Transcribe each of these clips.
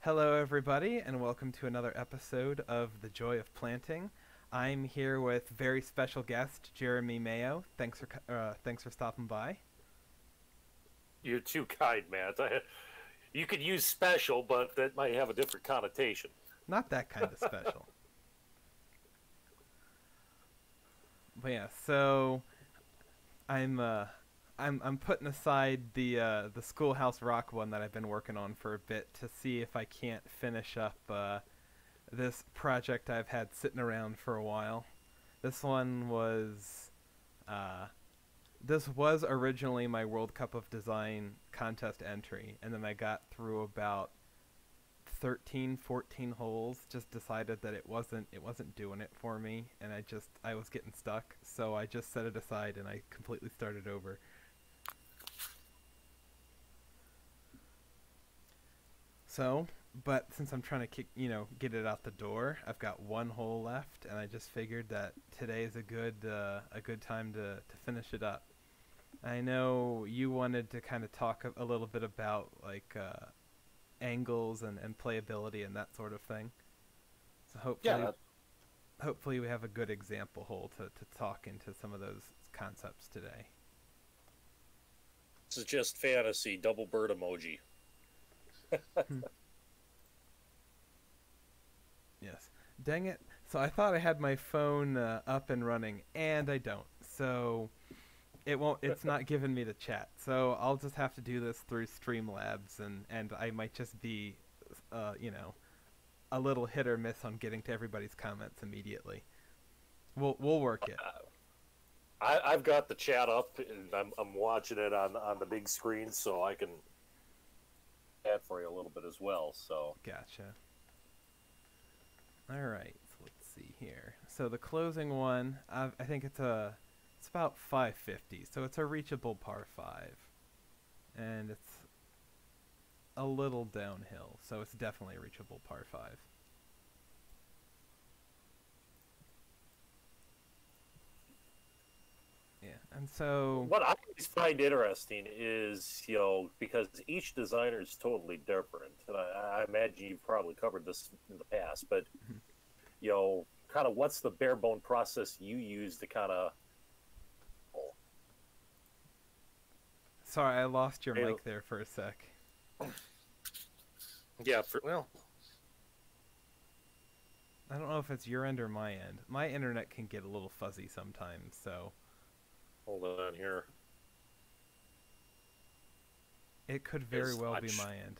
Hello, everybody, and welcome to another episode of The Joy of Planting. I'm here with very special guest Jeremy Mayo. Thanks for stopping by. You're too kind, Matt. You could use special, but that might have a different connotation. Not that kind of special, but yeah. So I'm uh, I'm putting aside the Schoolhouse Rock one that I've been working on for a bit to see if I can't finish up this project I've had sitting around for a while. This one was uh, this was originally my World Cup of Design contest entry, and then I got through about 13, 14 holes, just decided that it wasn't doing it for me, and I was getting stuck, so I just set it aside and I completely started over. So, but since I'm trying to get it out the door, I've got one hole left, and I just figured that today is a good time to finish it up. I know you wanted to kind of talk a little bit about like angles and playability and that sort of thing. So Yeah, hopefully we have a good example hole to talk into some of those concepts today. this is just fantasy. Double bird emoji. Hmm. Yes. Dang it. So I thought I had my phone up and running, and I don't. So it won't. It's not giving me the chat. So I'll just have to do this through Streamlabs, and I might just be, uh, you know, a little hit or miss on getting to everybody's comments immediately. We'll work it. I've got the chat up, and I'm watching it on the big screen, so I can add for you a little bit as well. So Gotcha. All right. So let's see here. So the closing one, I think it's about 550. So it's a reachable par five, and it's a little downhill. So it's definitely a reachable par five. Yeah. And so what I always find interesting is, because each designer is totally different, and I imagine you've probably covered this in the past, but kind of what's the bare bone process you use to kind of sorry, I lost your mic there for a sec. yeah, I don't know if it's your end or my end. My internet can get a little fuzzy sometimes, so hold on here. it could very well I'm be my end.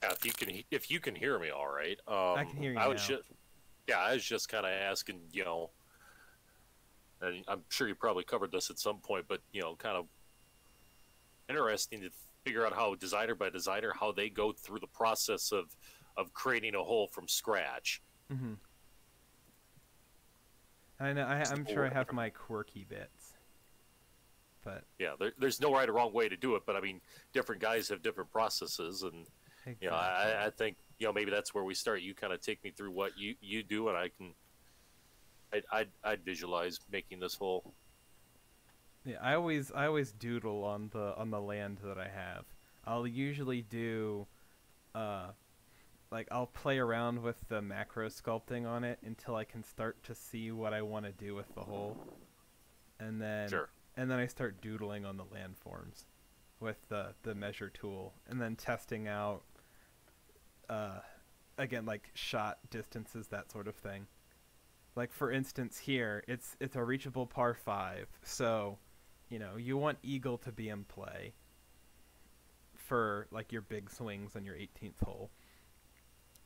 Yeah, if you can hear me, all right. I can hear you I was now. just yeah, I was just kind of asking, and I'm sure you probably covered this at some point, but kind of interesting to figure out how designer by designer how they go through the process of creating a hole from scratch. Hmm. I know. I'm sure I have my quirky bits, but Yeah, there's no right or wrong way to do it, but I mean, different guys have different processes, and exactly. I think maybe that's where we start. You kind of take me through what you do, and I'd visualize making this whole. Yeah, I always doodle on the land that I have. I'll usually do uh like I'll play around with the macro sculpting on it until I can start to see what I want to do with the hole, and then Sure. I start doodling on the landforms with the measure tool, and then testing out uh again like shot distances, that sort of thing. Like for instance here, it's a reachable par 5. So, you want eagle to be in play for like your big swings on your 18th hole.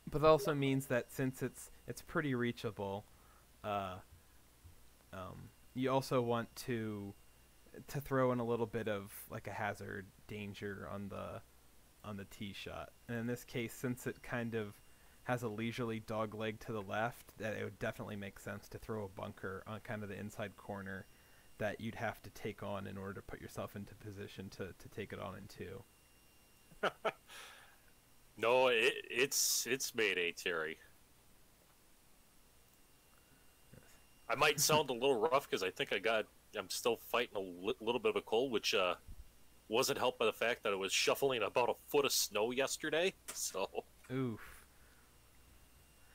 But it also means that since it's pretty reachable, uh you also want to throw in a little bit of like a hazard danger on the tee shot. And in this case, since it kind of has a leisurely dog leg to the left, that it would definitely make sense to throw a bunker on kind of the inside corner that you'd have to take on in order to put yourself into position to take it on in two. No, it's Mayday, Terry. I might sound a little rough because I think I'm still fighting a little bit of a cold, which wasn't helped by the fact that it was shuffling about a foot of snow yesterday. So Oof.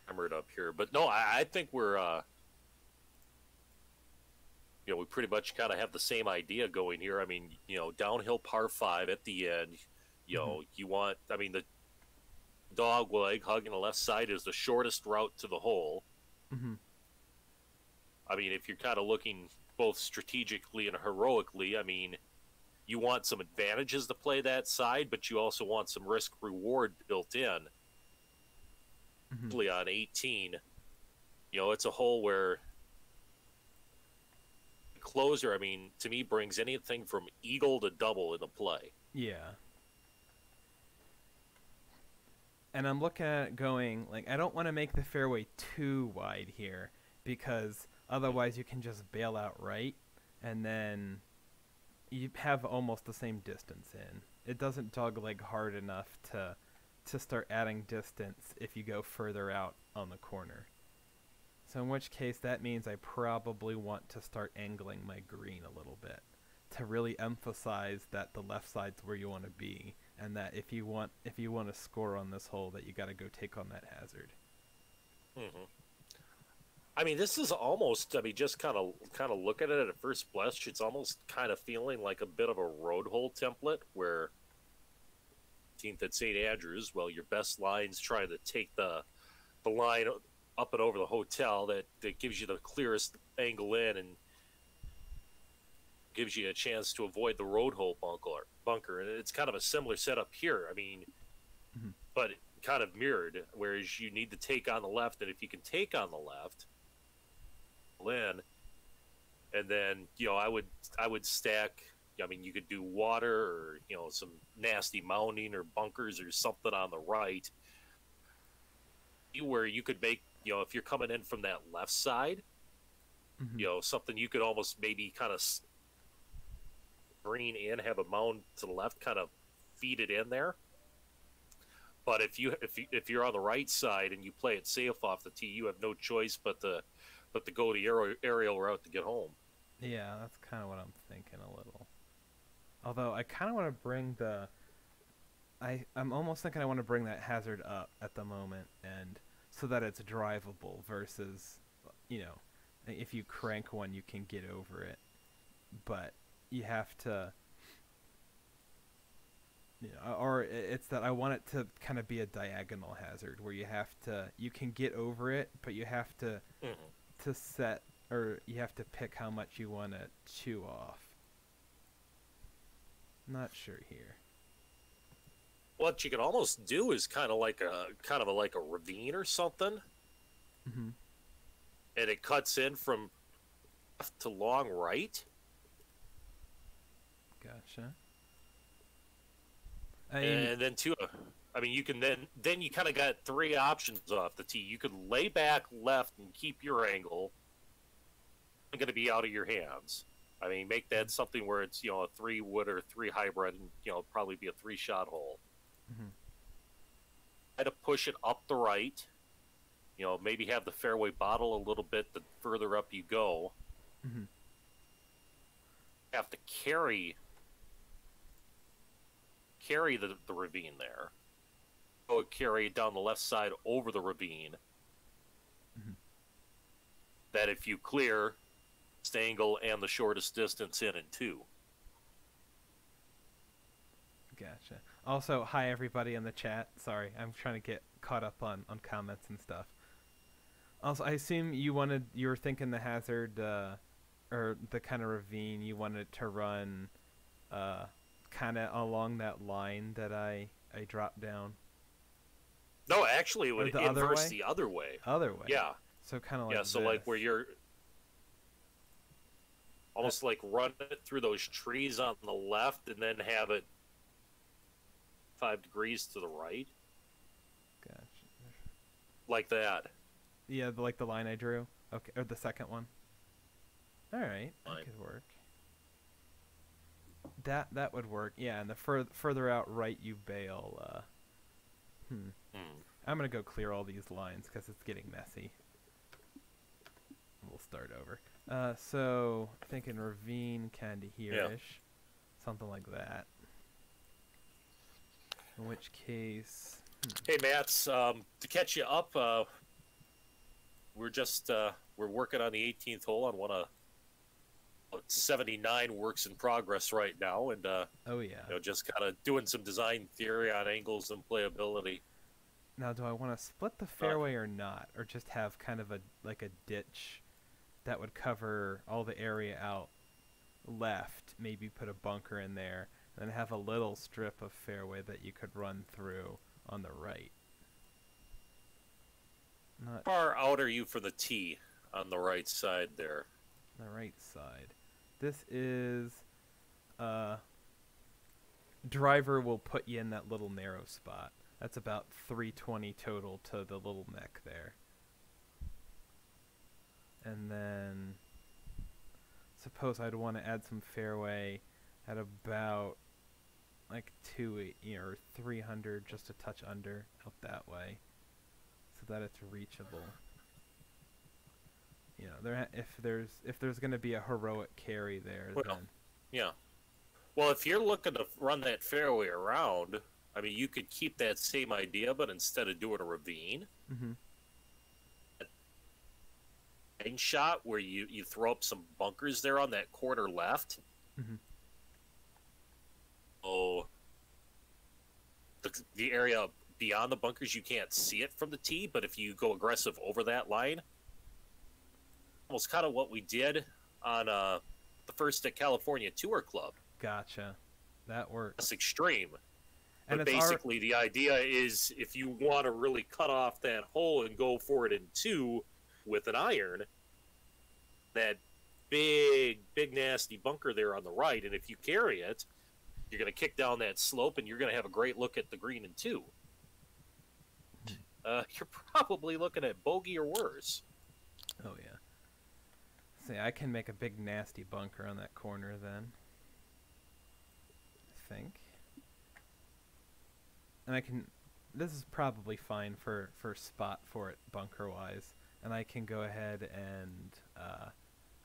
hammered up here. But no, I think we're, we pretty much kind of have the same idea going here. I mean, downhill par five at the end. You want, I mean, the dog leg hugging the left side is the shortest route to the hole. Mm-hmm. I mean, if you're kind of looking both strategically and heroically, I mean, you want some advantages to play that side, but you also want some risk reward built in. Usually on 18, it's a hole where the closer, I mean, to me, brings anything from eagle to double into play. Yeah. And I'm looking at it going, like, I don't want to make the fairway too wide here, because otherwise you can just bail out right, and then you have almost the same distance in. It doesn't dogleg hard enough to start adding distance if you go further out on the corner. So in which case that means I probably want to start angling my green a little bit to really emphasize that the left side's where you want to be, and that if you want to score on this hole, that you got to go take on that hazard. Mm-hmm. I mean, this is almost, I mean, just kind of look at it at first blush, it's almost kind of feeling like a bit of a road hole template where 18th at St. Andrews, well, your best line's trying to take the line up and over the hotel that gives you the clearest angle in and gives you a chance to avoid the road hole bunker. And it's kind of a similar setup here. I mean, but kind of mirrored, whereas you need to take on the left, and if you can take on the left, in, and then I would stack. I mean, you could do water or some nasty mounding or bunkers or something on the right, where you could make if you're coming in from that left side, something you could almost maybe kind of green in, have a mound to the left, kind of feed it in there. But if you're on the right side and you play it safe off the tee, you have no choice but to go the aerial route to get home. Yeah, that's kind of what I'm thinking a little. Although I kind of want to bring I'm almost thinking I want to bring that hazard up at the moment, and so that it's drivable versus, if you crank one, you can get over it. But you have to, or it's that I want it to kind of be a diagonal hazard where you can get over it, but you have to set, or you have to pick how much you want to chew off. Not sure here. What you can almost do is kind of like a ravine or something, and it cuts in from left to long right. Gotcha. And then I mean, you can then you kind of got three options off the tee. You could lay back left and keep your angle. It's going to be out of your hands. I mean, make that something where it's a 3-wood or 3 hybrid, and probably be a 3-shot hole. Try to push it up the right. Maybe have the fairway bottle a little bit the further up you go. Have to carry the ravine there. Go carry it down the left side over the ravine. That if you clear, angle and the shortest distance in and 2. Gotcha. Also, hi everybody in the chat. Sorry, I'm trying to get caught up on comments and stuff. Also, I assume you were thinking the hazard, or the kind of ravine, you wanted to run kind of along that line that I dropped down. No, actually, it would inverse the other way. Other way? Yeah. So kind of like so like where you're almost like run it through those trees on the left and then have it 5 degrees to the right. Gotcha. Like that. Yeah, like the line I drew? Okay, or the second one? Alright, that could work. That would work, yeah, and the further out right you bail, I'm gonna go clear all these lines, because it's getting messy. we'll start over. So thinking ravine kind of Yeah. here-ish, something like that. In which case, Hey, Mats, to catch you up, we're just we're working on the 18th hole on one of 79 works in progress right now, and oh yeah. just kind of doing some design theory on angles and playability. Now, do I want to split the fairway or not, or just have kind of a ditch that would cover all the area out left? Maybe put a bunker in there, and then have a little strip of fairway that you could run through on the right. Not How far out are you for the tee on the right side there? the right side. This is driver will put you in that little narrow spot. That's about 320 total to the little neck there. And then suppose I'd want to add some fairway at about like 280 or 300, just a touch under out that way, so that it's reachable. If there's going to be a heroic carry there, Well, then yeah. Well, if you're looking to run that fairway around, I mean, you could keep that same idea, but instead of doing a ravine, mm-hmm. shot where you throw up some bunkers there on that corner left. Mm-hmm. Oh, the area beyond the bunkers, you can't see it from the tee, but if you go aggressive over that line, almost kind of what we did on the first at California Tour Club. Gotcha. That works. That's extreme. And But basically, the idea is if you want to really cut off that hole and go for it in two with an iron, that big, nasty bunker there on the right, and if you carry it, you're going to kick down that slope, and you're going to have a great look at the green in two. You're probably looking at bogey or worse. Oh, yeah. See, I can make a big, nasty bunker on that corner then. I think. And I can... This is probably fine for spot for it bunker-wise. And I can go ahead and...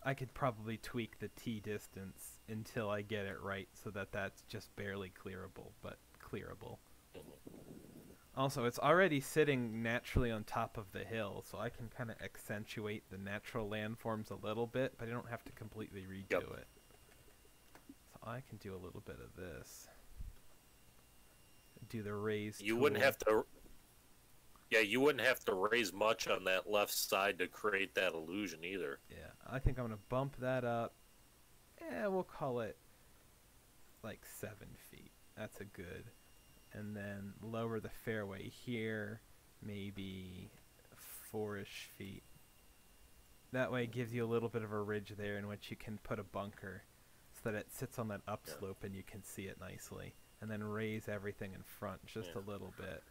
I could probably tweak the tee distance until I get it right so that that's just barely clearable, but clearable. Also, it's already sitting naturally on top of the hill, so I can kind of accentuate the natural landforms a little bit, but I don't have to completely redo it. So I can do a little bit of this. Do the raise You tool. wouldn't have to... Yeah, you wouldn't have to raise much on that left side to create that illusion either. Yeah, I think I'm going to bump that up. We'll call it like 7 feet. That's a good. And then lower the fairway here, maybe 4-ish feet. That way it gives you a little bit of a ridge there in which you can put a bunker so that it sits on that upslope and you can see it nicely. And then raise everything in front just a little bit.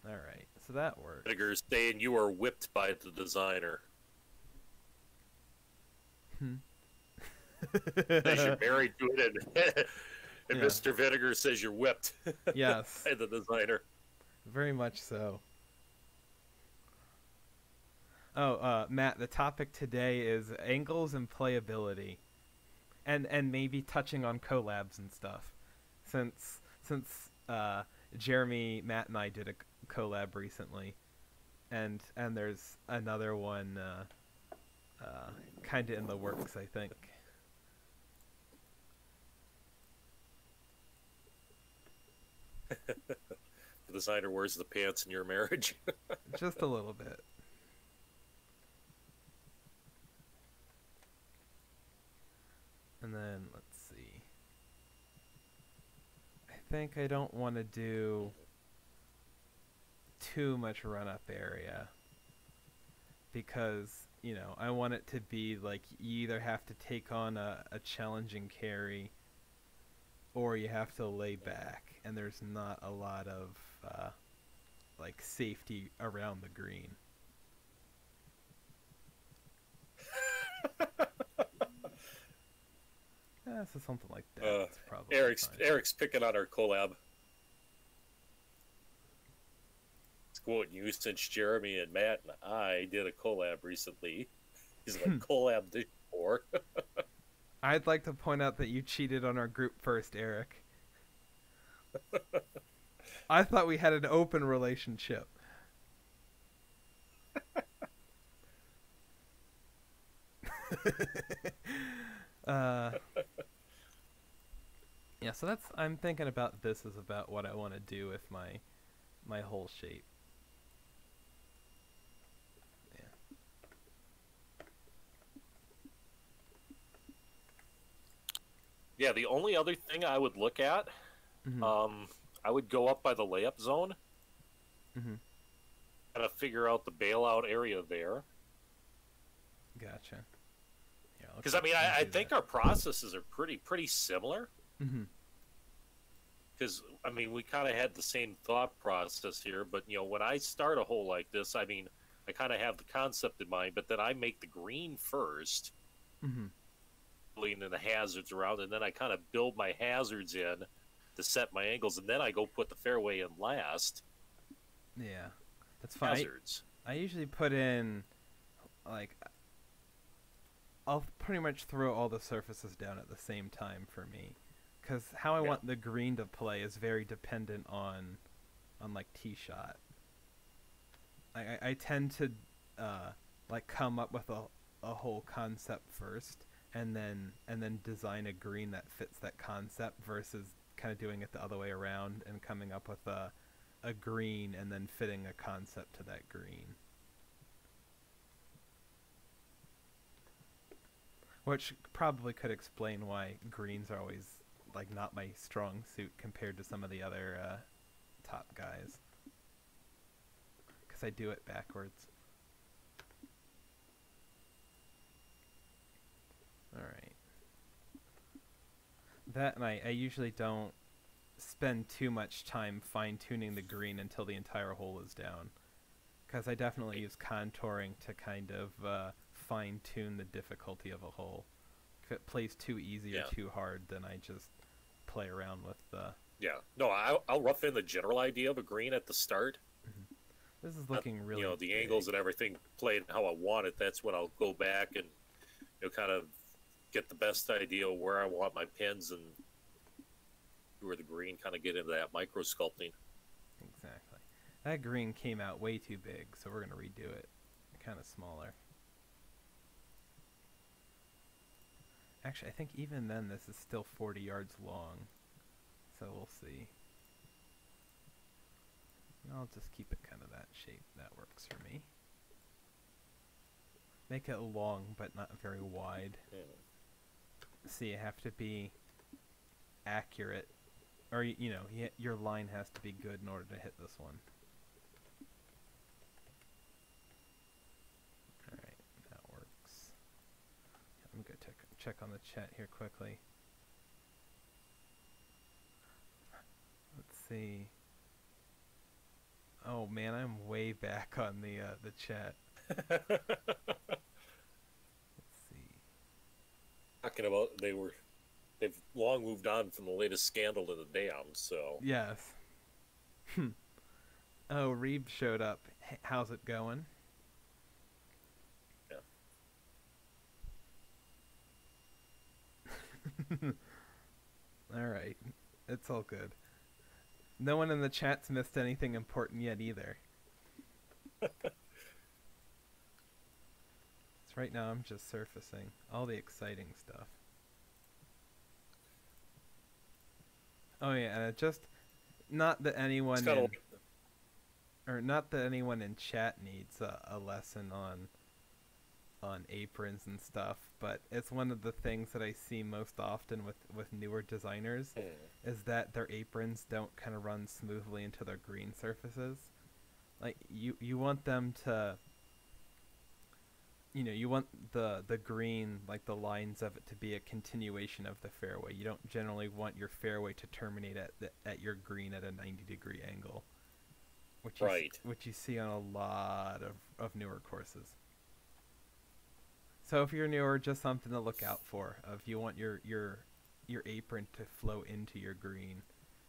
Alright, so that works. Vinegar's saying you are whipped by the designer. Says you're married to it, and Mr. Vinegar says you're whipped. Yes. By the designer. Very much so. Oh, Matt, the topic today is angles and playability. And maybe touching on collabs and stuff. Since Jeremy, Matt, and I did a collab recently, and there's another one kind of in the works, I think. The designer wears the pants in your marriage. Just a little bit. And then let's see. I think I don't want to do too much run-up area because, I want it to be like you either have to take on a challenging carry or you have to lay back, and there's not a lot of like safety around the green. So something like that. That's probably Eric's picking on our collab. It's quoting you since Jeremy and Matt and I did a collab recently. He's like collab this for. I'd like to point out that you cheated on our group first, Eric. I thought we had an open relationship. uh, yeah, so I'm thinking about this as about what I want to do with my whole shape. Yeah, the only other thing I would look at, I would go up by the layup zone, kind of figure out the bailout area there. Gotcha. Yeah, because I mean, I think our processes are pretty similar. Because I mean, we kind of had the same thought process here, but you know, when I start a hole like this, I mean, I kind of have the concept in mind, but then I make the green first. And the hazards around, and then I kind of build my hazards in to set my angles, and then I go put the fairway in last. Yeah, that's fine. Hazards. I usually put in, like, I'll pretty much throw all the surfaces down at the same time for me, because how I want the green to play is very dependent on like tee shot. I tend to like come up with a whole concept first. And then design a green that fits that concept versus kind of doing it the other way around and coming up with a green and then fitting a concept to that green. Which probably could explain why greens are always like not my strong suit compared to some of the other top guys. Because I do it backwards. Alright. That, and I usually don't spend too much time fine-tuning the green until the entire hole is down. Because I definitely use contouring to kind of fine-tune the difficulty of a hole. If it plays too easy or too hard, then I just play around with the... Yeah. No, I'll rough in the general idea of a green at the start. This is looking really You know, the big. angles and everything played how I want it. That's when I'll go back and, you know, kind of get the best idea of where I want my pins and where the green kind of get into that micro sculpting. Exactly. That green came out way too big, so we're going to redo it. Kind of smaller. Actually, I think even then this is still 40 yards long. So we'll see. I'll just keep it kind of that shape. That works for me. Make it long, but not very wide. See, you have to be accurate, or you know, your line has to be good in order to hit this one. All right, that works. I'm gonna check on the chat here quickly. Let's see. Oh man, I'm way back on the chat. Talking about they've long moved on from the latest scandal to the dam, so yes. Oh, Reeb showed up. How's it going? Yeah. All right, it's all good. No one in the chat's missed anything important yet either. Right now I'm just surfacing all the exciting stuff. Oh yeah, and just not that anyone not that anyone in chat needs a lesson on aprons and stuff, but it's one of the things that I see most often with newer designers is that their aprons don't kind of run smoothly into their green surfaces. Like you want them to, you know, you want the green, like the lines of it, to be a continuation of the fairway. You don't generally want your fairway to terminate at your green at a 90-degree angle, which you see on a lot of newer courses. So if you're newer, just something to look out for. If you want your apron to flow into your green,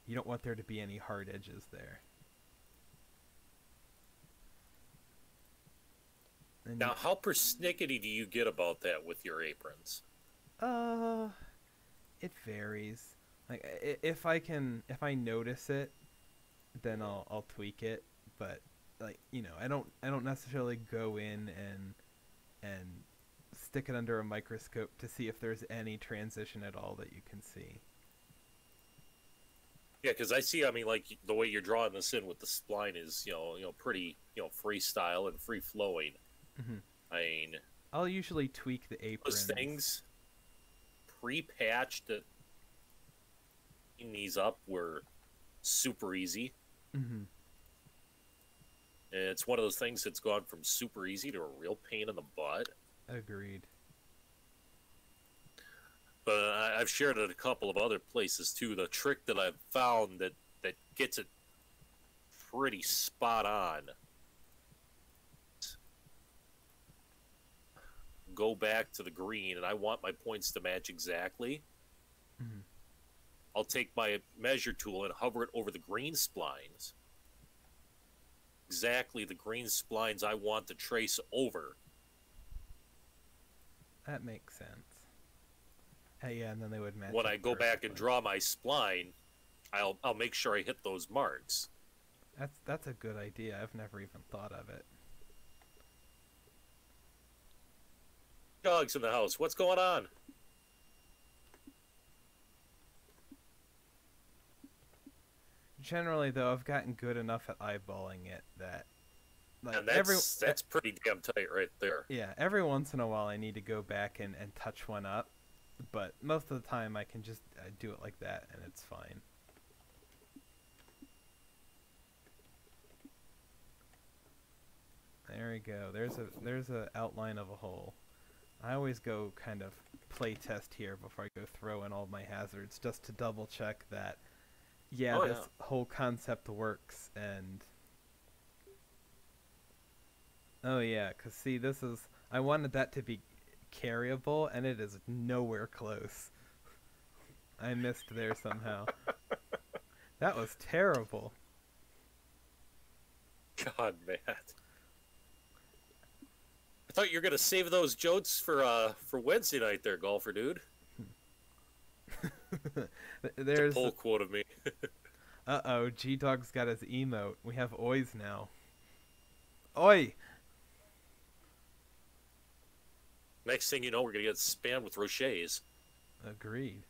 you don't want there to be any hard edges there. And Now, how persnickety do you get about that with your aprons? uh, it varies. Like if I notice it, then I'll tweak it. But like I don't necessarily go in and stick it under a microscope to see if there's any transition at all that you can see. Yeah, because I see. I mean, like the way you're drawing this in with the spline is, pretty, freestyle and free flowing. Hmm. I mean, I'll usually tweak the aprons. those things pre-patched, these up were super easy. Hmm. And it's one of those things that's gone from super easy to a real pain in the butt. Agreed. But I've shared it a couple of other places too. The trick that I've found that gets it pretty spot on. Go back to the green, and I want my points to match exactly. Hmm. I'll take my measure tool and hover it over the green splines. Exactly the green splines I want to trace over. That makes sense. Yeah, and then they would match. When up I go back and perfectly. draw my spline, I'll make sure I hit those marks. That's a good idea. I've never even thought of it. Dogs in the house. What's going on? Generally, though, I've gotten good enough at eyeballing it that, like, And that's pretty damn tight right there. yeah, every once in a while I need to go back and touch one up, but most of the time I can just do it like that and it's fine. There we go. There's a outline of a hole. I always go kind of play test here before I go throw in all my hazards just to double check that yeah, Oh, this yeah. whole concept works. And oh yeah, cuz see, this is I wanted that to be carryable and it is nowhere close. I missed there somehow. That was terrible. God, Matt. I thought you were gonna save those jokes for Wednesday night, there, golfer dude. There's Pull quote of me. uh-oh, G-Dog's got his emote. We have oys now. Oi! Next thing you know, we're gonna get spammed with Rochers. Agreed.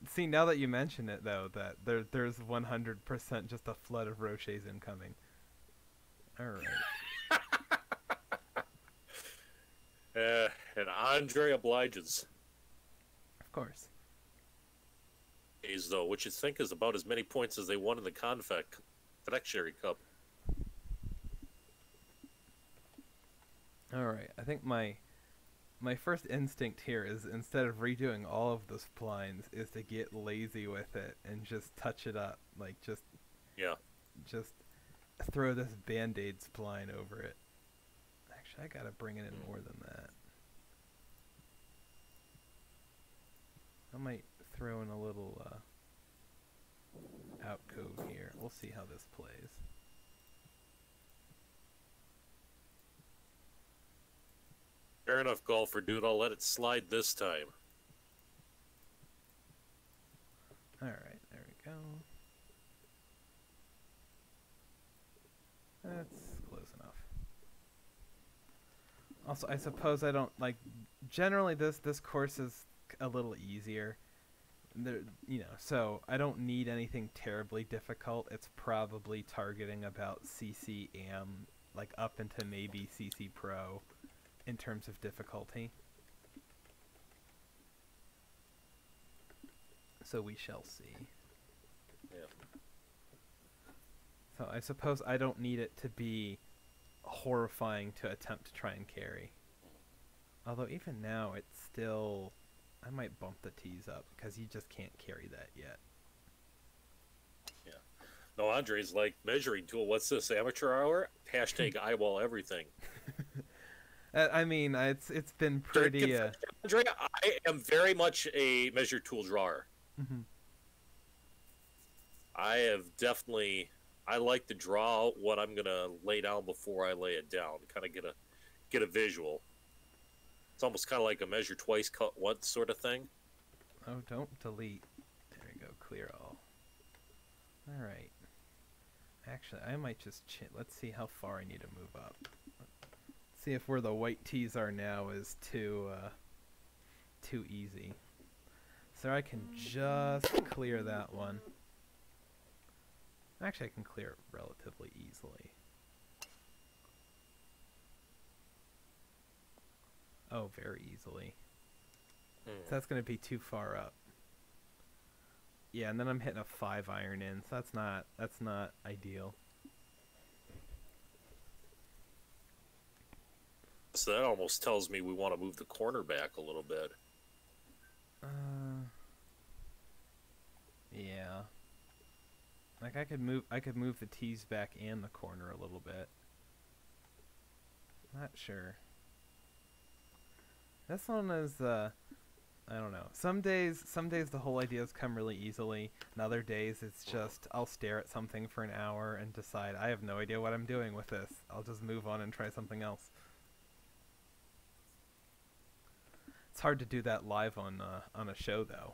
See, now that you mention it, though, that there's 100% just a flood of Rochers incoming. Alright. And Andre obliges. Of course. Though, which you think is about as many points as they won in the Confectionery Cup. Alright, I think my first instinct here is, instead of redoing all of the splines, is to get lazy with it and just touch it up. Like, just throw this Band-Aid spline over it. Actually, I gotta bring it in more than that. I might throw in a little outcove here. We'll see how this plays. Fair enough, golfer dude. I'll let it slide this time. Alright, there we go. That's close enough. Also, I suppose I don't, like, generally this course is a little easier. There, so I don't need anything terribly difficult. It's probably targeting about CC AM, like up into maybe CC Pro in terms of difficulty. So we shall see. Yeah. So I suppose I don't need it to be horrifying to attempt to try and carry. Although even now it's still... I might bump the T's up because you just can't carry that yet. Yeah. No, Andre's like, measuring tool. What's this, amateur hour? Hashtag eyeball everything. I mean, it's been pretty... Andre, I am very much a measure tool drawer. Mm-hmm. I have definitely I like to draw out what I'm gonna lay down before I lay it down. Kind of get a visual. It's almost kind of like a measure twice, cut once sort of thing. Oh, don't delete. There we go. Clear all. All right. Actually, I might just let's see how far I need to move up. See if where the white T's are now is too easy. So I can just clear that one. Actually, I can clear it relatively easily. Oh, very easily. So that's going to be too far up. Yeah, and then I'm hitting a 5 iron in, so that's not ideal. So that almost tells me we want to move the corner back a little bit. Yeah. Like I could move the T's back and the corner a little bit. Not sure. This one is I don't know. Some days the whole ideas come really easily, and other days it's just I'll stare at something for an hour and decide I have no idea what I'm doing with this. I'll just move on and try something else. It's hard to do that live on a show though.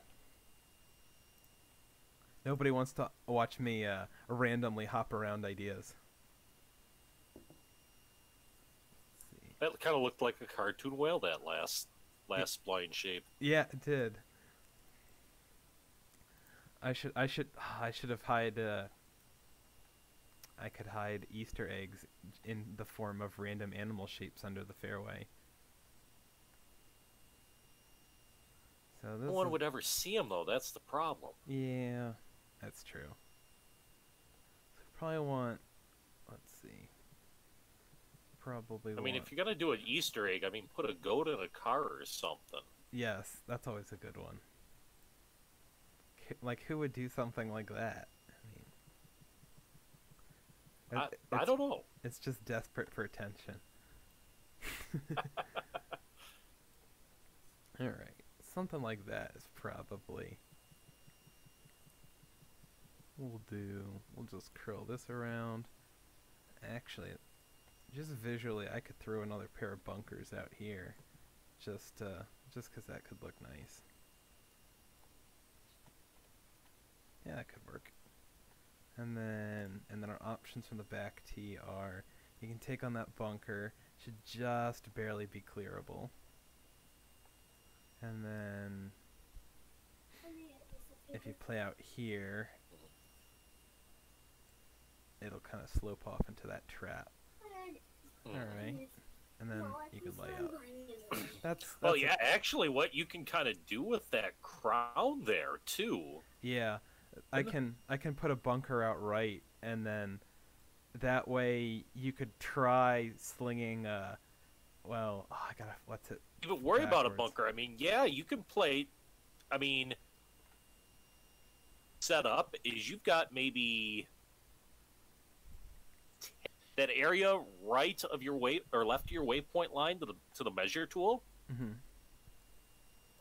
Nobody wants to watch me randomly hop around ideas. That kind of looked like a cartoon whale, that last spline shape. Yeah, it did. I should have I could hide Easter eggs in the form of random animal shapes under the fairway. So No one would ever see them, though. That's the problem. Yeah, that's true. So probably want. Let's see. Probably. I mean, if you're gonna do an Easter egg, I mean, put a goat in a car or something. Yes, that's always a good one. Like, who would do something like that? I mean, I don't know. It's just desperate for attention. All right. Something like that is probably we'll just curl this around. Actually, just visually I could throw another pair of bunkers out here just because that could look nice. Yeah, that could work. And then our options from the back tee are you can take on that bunker, should just barely be clearable. And then if you play out here, it'll kind of slope off into that trap. Alright. And then you can lay out. That's well, yeah, actually what you can kind of do with that crown there, too. Yeah. I can put a bunker out right, and then that way you could try slinging well, oh, I gotta, what's it? Even worry about a bunker. I mean, yeah, you can play. I mean, set up is you've got maybe that area right of your way or left of your waypoint line to the measure tool. Mm-hmm.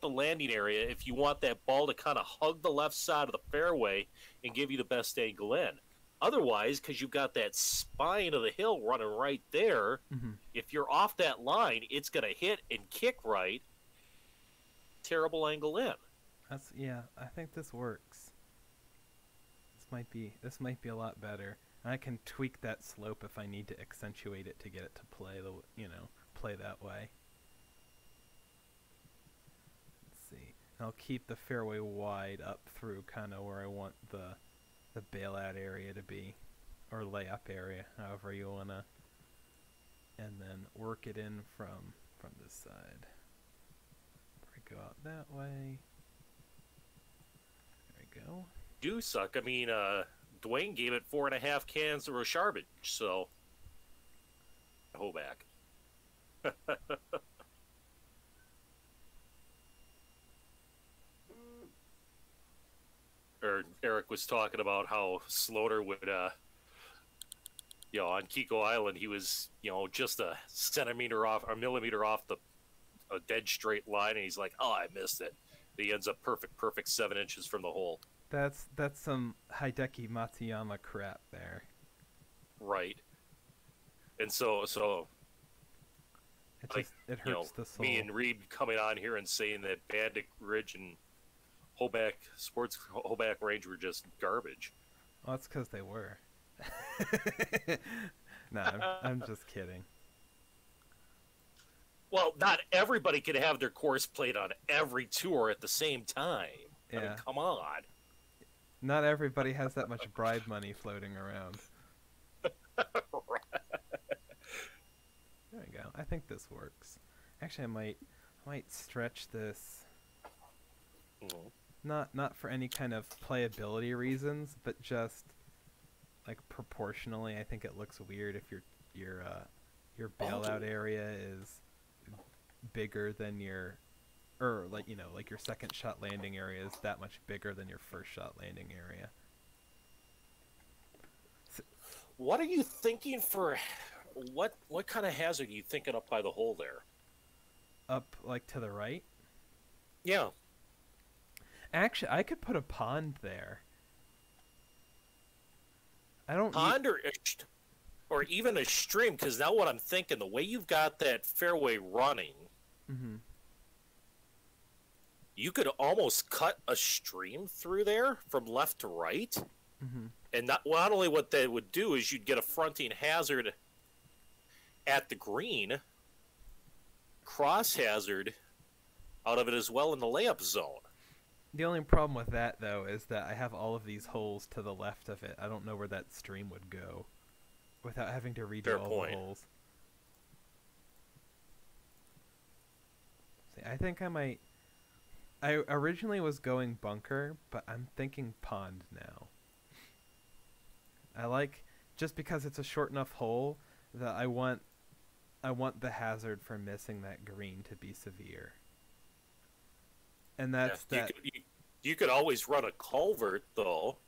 The landing area, if you want that ball to kind of hug the left side of the fairway and give you the best angle in. Otherwise, because you've got that spine of the hill running right there, if you're off that line, it's going to hit and kick right. Terrible angle in. Yeah, I think this works. This might be a lot better. I can tweak that slope if I need to accentuate it to get it to play that way. Let's see. I'll keep the fairway wide up through kind of where I want the bailout area to be, or layup area, however you wanna, and then work it in from this side. Go out that way. There we go. Do suck. I mean, Dwayne gave it 4.5 cans of Rasharbage, so hold back. Or Eric was talking about how Slaughter would, on Kiko Island, he was, just a millimeter off a dead straight line, and he's like, "Oh, I missed it." He ends up perfect 7 inches from the hole. That's some Hideki Matsuyama crap there. right. And so It like, just it you know, hurts the soul. me and Reed coming on here and saying that Bandic Ridge and Hoback Range were just garbage. Well, that's because they were. No, I'm just kidding. Well, not everybody could have their course played on every tour at the same time. Yeah. I mean, come on. Not everybody has that much bribe money floating around. There we go. I think this works. Actually, I might stretch this. Not for any kind of playability reasons, but just like proportionally. I think it looks weird if your bailout area is bigger than like your second shot landing area is that much bigger than your first shot landing area. So, what are you thinking for? What kind of hazard are you thinking up by the hole there? up like to the right. Yeah. Actually, I could put a pond there. I don't Pond or even a stream, because now what I'm thinking, the way you've got that fairway running, you could almost cut a stream through there from left to right. And not only what that would do is you'd get a fronting hazard at the green, cross hazard out of it as well in the layup zone. The only problem with that, though, is that I have all of these holes to the left of it. I don't know where that stream would go without having to redo all the holes. See, I think I might... I originally was going bunker, but I'm thinking pond now. I like... Just because it's a short enough hole that I want the hazard for missing that green to be severe. And that's that. You could always run a culvert, though.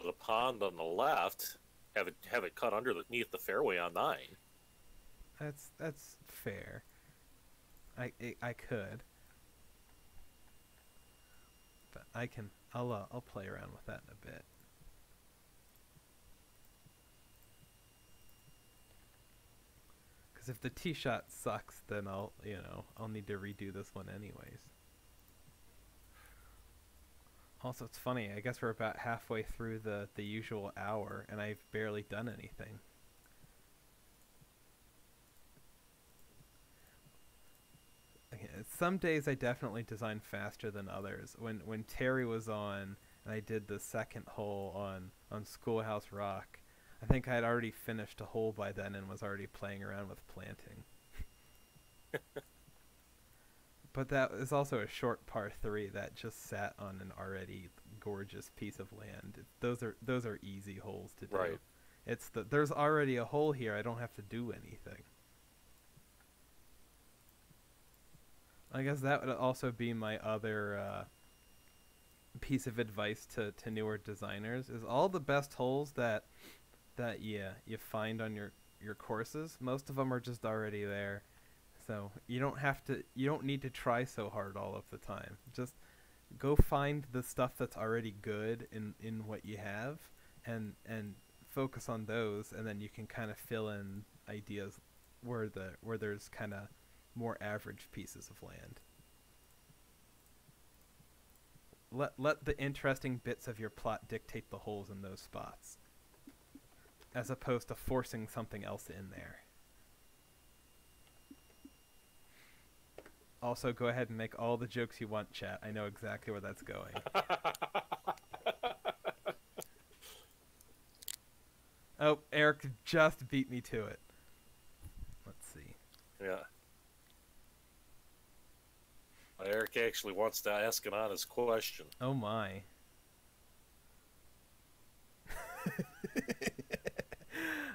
The pond on the left, have it cut underneath the fairway on 9. That's fair. I could, but I'll play around with that in a bit. Because if the tee shot sucks, then I'll need to redo this one anyways. Also, it's funny, I guess we're about halfway through the usual hour, and I've barely done anything. Okay, some days I definitely design faster than others. When Terry was on, and I did the second hole on Schoolhouse Rock, I think I had already finished a hole by then and was already playing around with planting. But that is also a short par 3 that just sat on an already gorgeous piece of land. Those are easy holes to do. Right. There's already a hole here. I don't have to do anything. I guess that would also be my other piece of advice to newer designers: is all the best holes that you find on your courses, most of them are just already there. So you don't need to try so hard all of the time. Just go find the stuff that's already good in what you have, and focus on those, and then you can kind of fill in ideas where there's kind of more average pieces of land. Let the interesting bits of your plot dictate the holes in those spots, as opposed to forcing something else in there. Also, go ahead and make all the jokes you want, chat. I know exactly where that's going. Oh, Eric just beat me to it. Let's see. Yeah. Eric actually wants to ask an honest question. Oh my.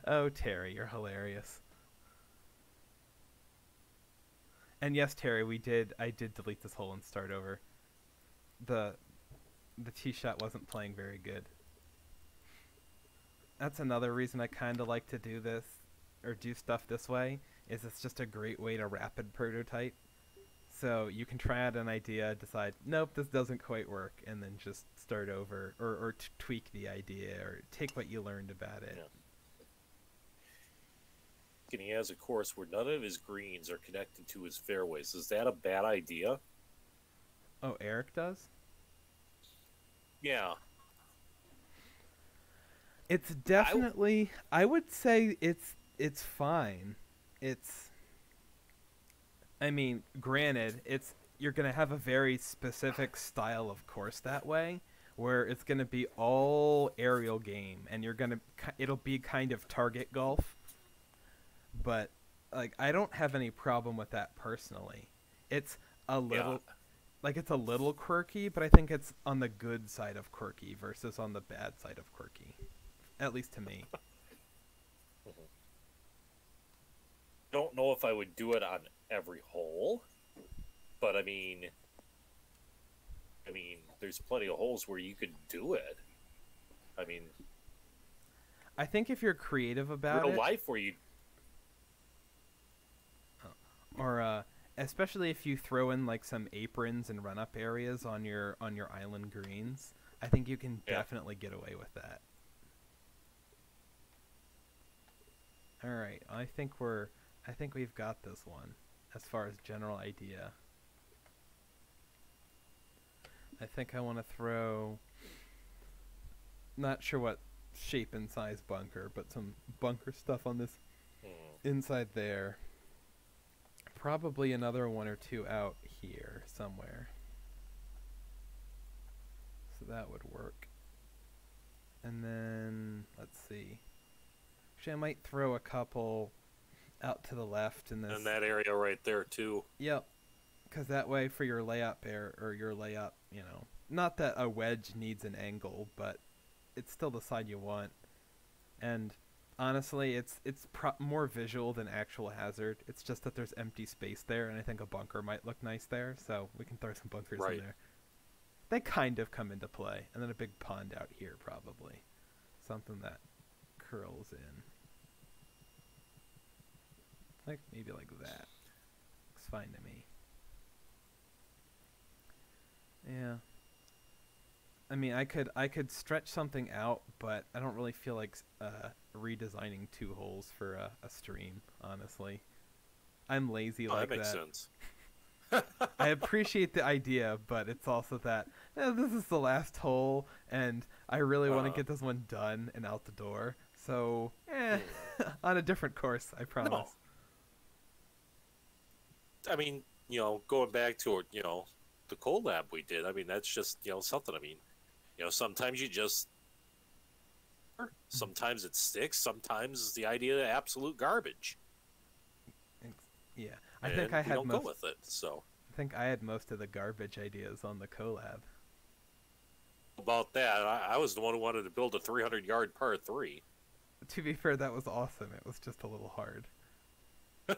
Oh, Terry, you're hilarious. And yes, Terry, I did delete this hole and start over. The tee shot wasn't playing very good. That's another reason I kind of like to do this, or do stuff this way, is it's just a great way to rapid prototype. So you can try out an idea, decide, nope, this doesn't quite work, and then just start over or tweak the idea or take what you learned about it. Yeah. And he has a course where none of his greens are connected to his fairways. Is that a bad idea? Oh, Eric does? Yeah. It's definitely, I would say it's fine. I mean, granted, you're going to have a very specific style of course that way, where it's going to be all aerial game, and it'll be kind of target golf. But like, I don't have any problem with that personally. It's a little, it's a little quirky, but I think it's on the good side of quirky versus on the bad side of quirky, at least to me. Don't know if I would do it on every hole, but I mean, there's plenty of holes where you could do it. I mean, I think if you're creative about real it, life where you, or especially if you throw in like some aprons and run up areas on your island greens, I think you can definitely get away with that. All right, I think we've got this one as far as general idea. I think I want to throw, not sure what shape and size bunker, but some bunker stuff on this inside there. Probably another one or two out here somewhere. So that would work. And then, let's see. Actually, I might throw a couple out to the left in this. in that area right there too. Yep. Because that way for your layup your layup, not that a wedge needs an angle, but it's still the side you want. And honestly, it's more visual than actual hazard. It's just that there's empty space there, and I think a bunker might look nice there, so we can throw some bunkers in there. They kind of come into play, and then a big pond out here probably. Something that curls in. Maybe like that. Looks fine to me. Yeah. I mean, I could stretch something out, but I don't really feel like redesigning two holes for a stream, honestly. I'm lazy like that. That makes sense. I appreciate the idea, but it's also that this is the last hole, and I really want to get this one done and out the door. So, on a different course, I promise. No. I mean, going back to the collab we did. I mean, that's just something. I mean, sometimes you just, sometimes it sticks. Sometimes the idea is absolute garbage. Yeah, I think I had don't go with it. So I think I had most of the garbage ideas on the collab. About that, I was the one who wanted to build a 300-yard par 3. To be fair, that was awesome. It was just a little hard. I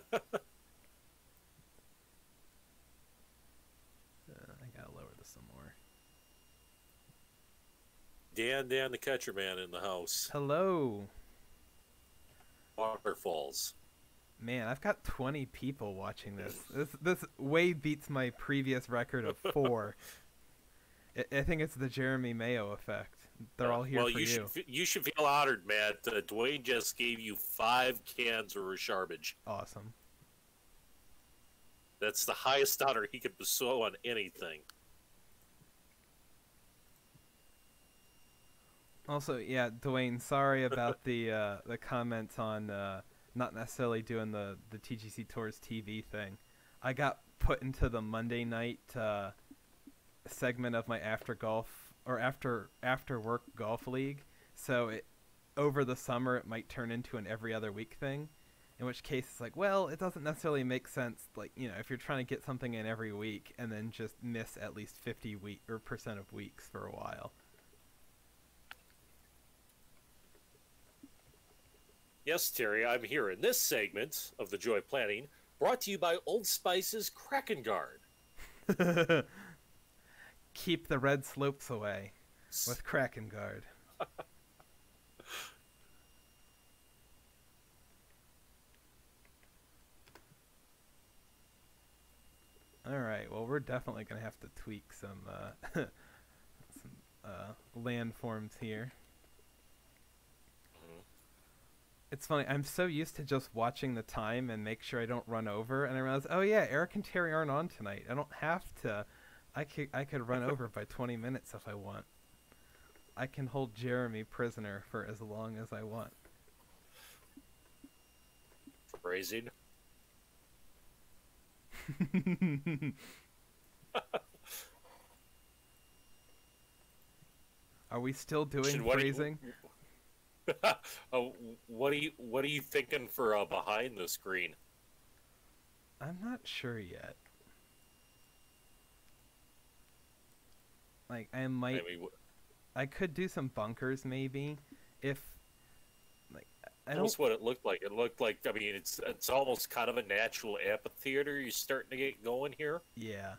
gotta lower this some more. Dan, the catcher man in the house. Hello. Waterfalls. Man, I've got 20 people watching this. This way beats my previous record of 4. I think it's the Jeremy Mayo effect. They're all here for you. You should feel honored, Matt. Dwayne just gave you 5 cans of Rasharbage. Awesome. That's the highest honor he could bestow on anything. Also, yeah, Dwayne, sorry about the comments on not necessarily doing the TGC Tours TV thing. I got put into the Monday night segment of my after work golf league, so over the summer it might turn into an every other week thing. In which case, it's like, well, it doesn't necessarily make sense, if you're trying to get something in every week and then just miss at least 50% of weeks for a while. Yes, Terry, I'm here in this segment of the Joy Planning, brought to you by Old Spice's Kraken Guard. Keep the red slopes away with Kraken Guard. All right. Well, we're definitely gonna have to tweak some some landforms here. Mhm. It's funny. I'm so used to just watching the time and make sure I don't run over, and I realize, oh yeah, Eric and Terry aren't on tonight. I don't have to. I could run over by 20 minutes if I want. I can hold Jeremy prisoner for as long as I want. Phrasing. Are we still doing What do phrasing? you, what are you thinking for behind the screen? I'm not sure yet. Like I I might, mean, I could do some bunkers maybe, if like I don't. almost what it looked like. It looked like, I mean, it's almost kind of a natural amphitheater you're starting to get going here. Yeah.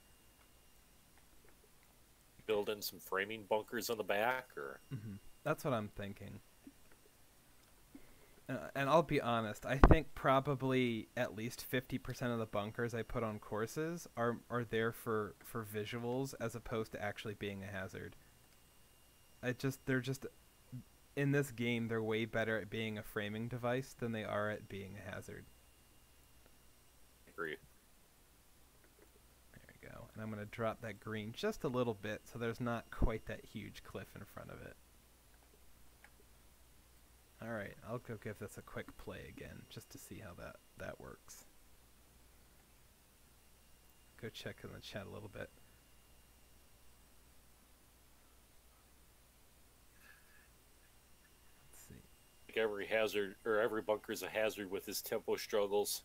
Build in some framing bunkers on the back, or That's what I'm thinking. And I'll be honest, I think probably at least 50% of the bunkers I put on courses are there for visuals as opposed to actually being a hazard. They're just in this game they're way better at being a framing device than they are at being a hazard. agree. There we go. And I'm going to drop that green just a little bit so there's not quite that huge cliff in front of it. Alright, I'll go give this a quick play again, just to see how that works. Go check in the chat a little bit. Let's see. Like every hazard, or every bunker's a hazard with his tempo struggles.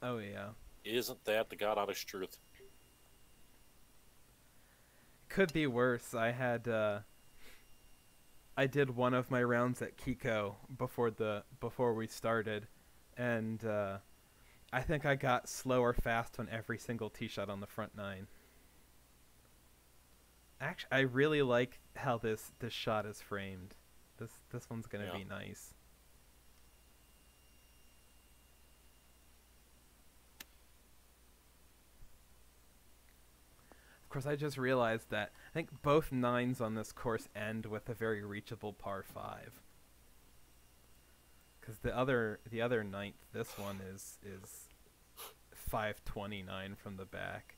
Oh yeah. Isn't that the god honest truth? Could be worse. I did one of my rounds at Kiko before we started, and I think I got slow or fast on every single tee shot on the front nine. Actually, I really like how this shot is framed. This one's gonna be nice. Of course, I just realized that I think both nines on this course end with a very reachable par 5. Because the other ninth, this one is 529 from the back.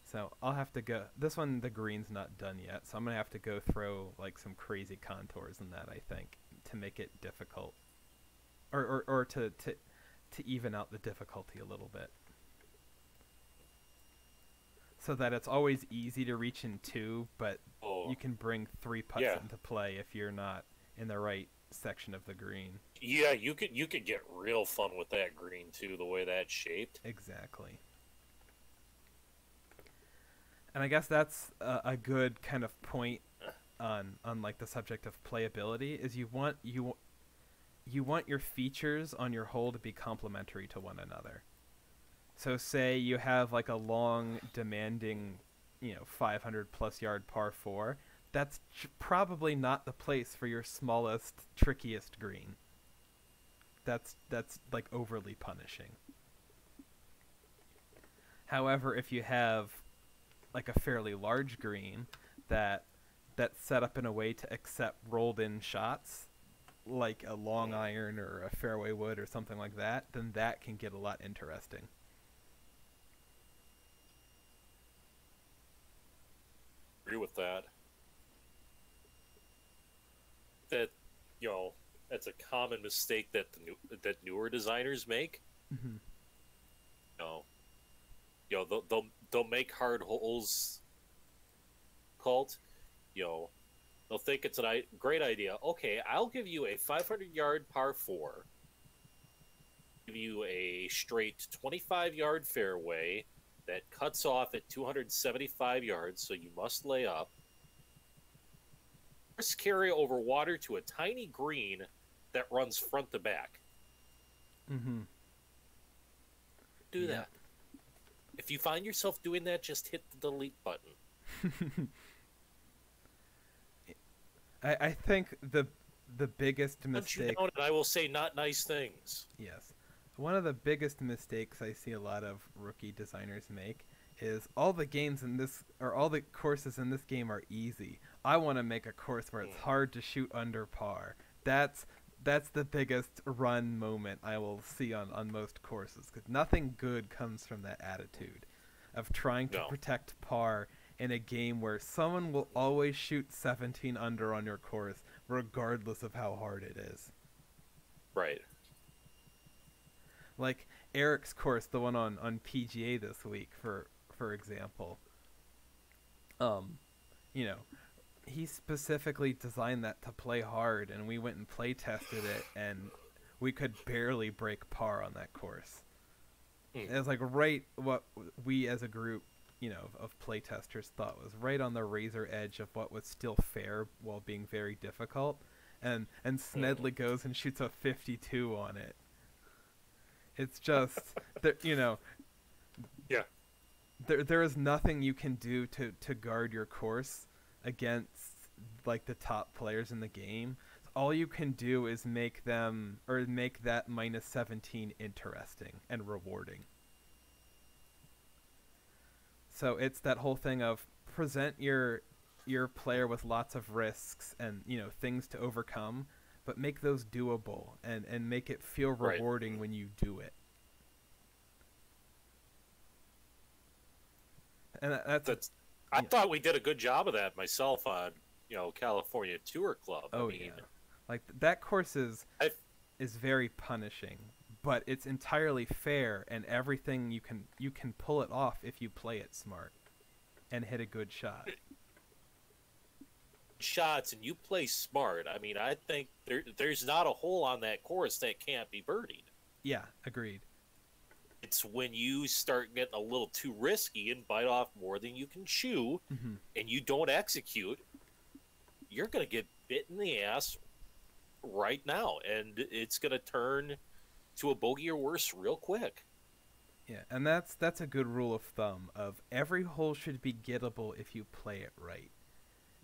So I'll have to go. This one, the green's not done yet, so I'm gonna have to go throw like some crazy contours in that, I think, to make it difficult, or to even out the difficulty a little bit, so that it's always easy to reach in 2, but you can bring 3 putts into play if you're not in the right section of the green. Yeah, you could get real fun with that green too, the way that's shaped. Exactly. And I guess that's a good kind of point on like the subject of playability, is you want your features on your hole to be complementary to one another. So say you have like a long, demanding, 500 plus yard par 4. That's probably not the place for your smallest, trickiest green. That's like overly punishing. However, if you have like a fairly large green that's set up in a way to accept rolled in shots, like a long iron or a fairway wood or something like that, then that can get a lot interesting. Agree with that. That's a common mistake that that newer designers make. Mm-hmm. They'll make hard holes called. They'll think it's a great idea. Okay, I'll give you a 500-yard par 4. Give you a straight 25-yard fairway that cuts off at 275 yards, so you must lay up. First carry over water to a tiny green that runs front to back. Mm-hmm. Do that. If you find yourself doing that, just hit the delete button. I think the biggest mistake. And I will say not nice things. Yes. one of the biggest mistakes I see a lot of rookie designers make is all the games in this, or all the courses in this game are easy. I want to make a course where it's hard to shoot under par. That's the biggest run moment I will see on most courses, because nothing good comes from that attitude of trying to protect par in a game where someone will always shoot 17 under on your course regardless of how hard it is. Right. Like Eric's course, the one on PGA this week, for example. You know, he specifically designed that to play hard, and we went and play tested it, and we could barely break par on that course. It was like right what we as a group, you know, of play testers thought was right on the razor edge of what was still fair while being very difficult. And Smedley goes and shoots a 52 on it. It's just that, you know, yeah, there is nothing you can do to guard your course against like the top players in the game. All you can do is make that minus 17 interesting and rewarding. So it's that whole thing of present your player with lots of risks and, you know, things to overcome, but make those doable and make it feel rewarding when you do it. And I thought we did a good job of that myself on, you know, California Tour Club. Oh, I mean, yeah. Like that course is very punishing, but it's entirely fair, and everything you can pull it off if you play it smart and hit a good shot. Shots and you play smart. I mean, I think there's not a hole on that course that can't be birdied. Yeah, agreed. It's when you start getting a little too risky and bite off more than you can chew, and you don't execute, you're going to get bit in the ass right now, and it's going to turn to a bogey or worse real quick. Yeah, and that's a good rule of thumb of every hole should be gettable if you play it right.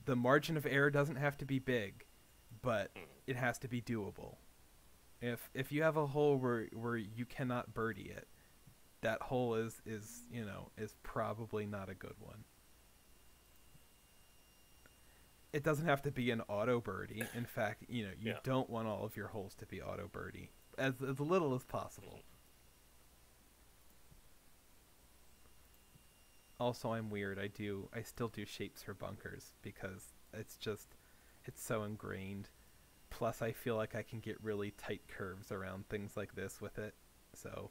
The margin of error doesn't have to be big, but it has to be doable. If you have a hole where you cannot birdie it, that hole is probably not a good one. It doesn't have to be an auto birdie. In fact, you don't want all of your holes to be auto birdie, as little as possible. Also, I'm weird. I still do shapes for bunkers because it's so ingrained. Plus, I feel like I can get really tight curves around things like this with it. So,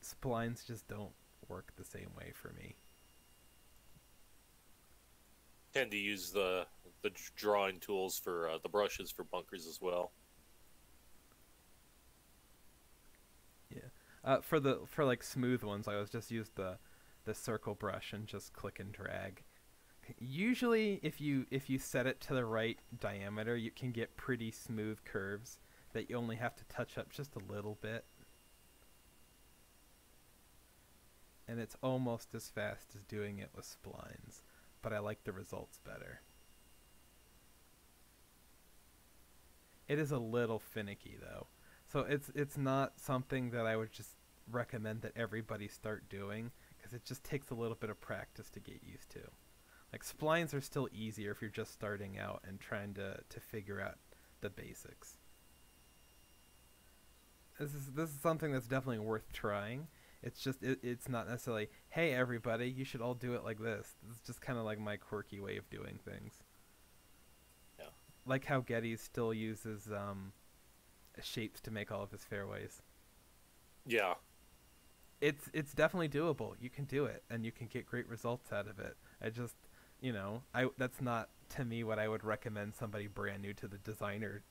splines just don't work the same way for me. Tend to use the drawing tools for the brushes for bunkers as well. Yeah. For like smooth ones, I always just use the circle brush and just click and drag. Usually if you set it to the right diameter, you can get pretty smooth curves that you only have to touch up just a little bit. And it's almost as fast as doing it with splines, but I like the results better. It is a little finicky though. So it's not something that I would just recommend that everybody start doing, because it just takes a little bit of practice to get used to. Like, splines are still easier if you're just starting out and trying to figure out the basics. This is something that's definitely worth trying. It's just it's not necessarily, hey everybody, you should all do it like this. It's just kind of like my quirky way of doing things. Yeah. Like how Geddes still uses shapes to make all of his fairways. Yeah. It's definitely doable. You can do it, and you can get great results out of it. I just, that's not, to me, what I would recommend somebody brand new to the designer,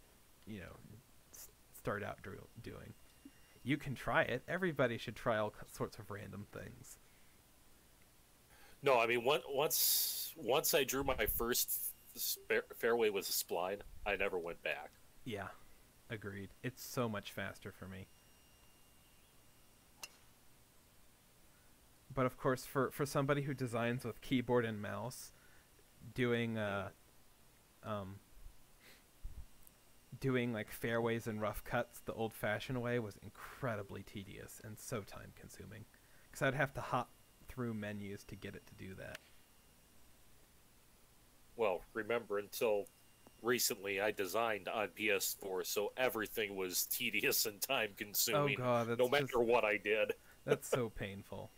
start out doing. You can try it. Everybody should try all sorts of random things. No, I mean, once I drew my first fairway with a spline, I never went back. Yeah, agreed. It's so much faster for me. But of course, for somebody who designs with keyboard and mouse, doing doing like fairways and rough cuts the old-fashioned way was incredibly tedious and so time-consuming, because I'd have to hop through menus to get it to do that. Well, remember, until recently I designed on PS4, so everything was tedious and time-consuming, Oh god, that's no matter what I did. That's so painful.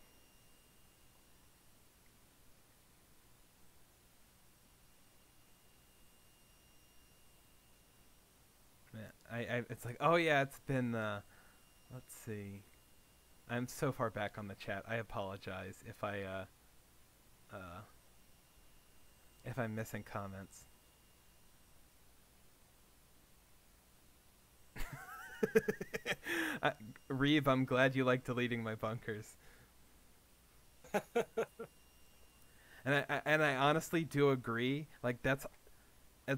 Man, it's like, oh yeah, it's been, let's see. I'm so far back on the chat. I apologize if I'm missing comments. Reeve, I'm glad you like deleting my bunkers. And I honestly do agree. Like that's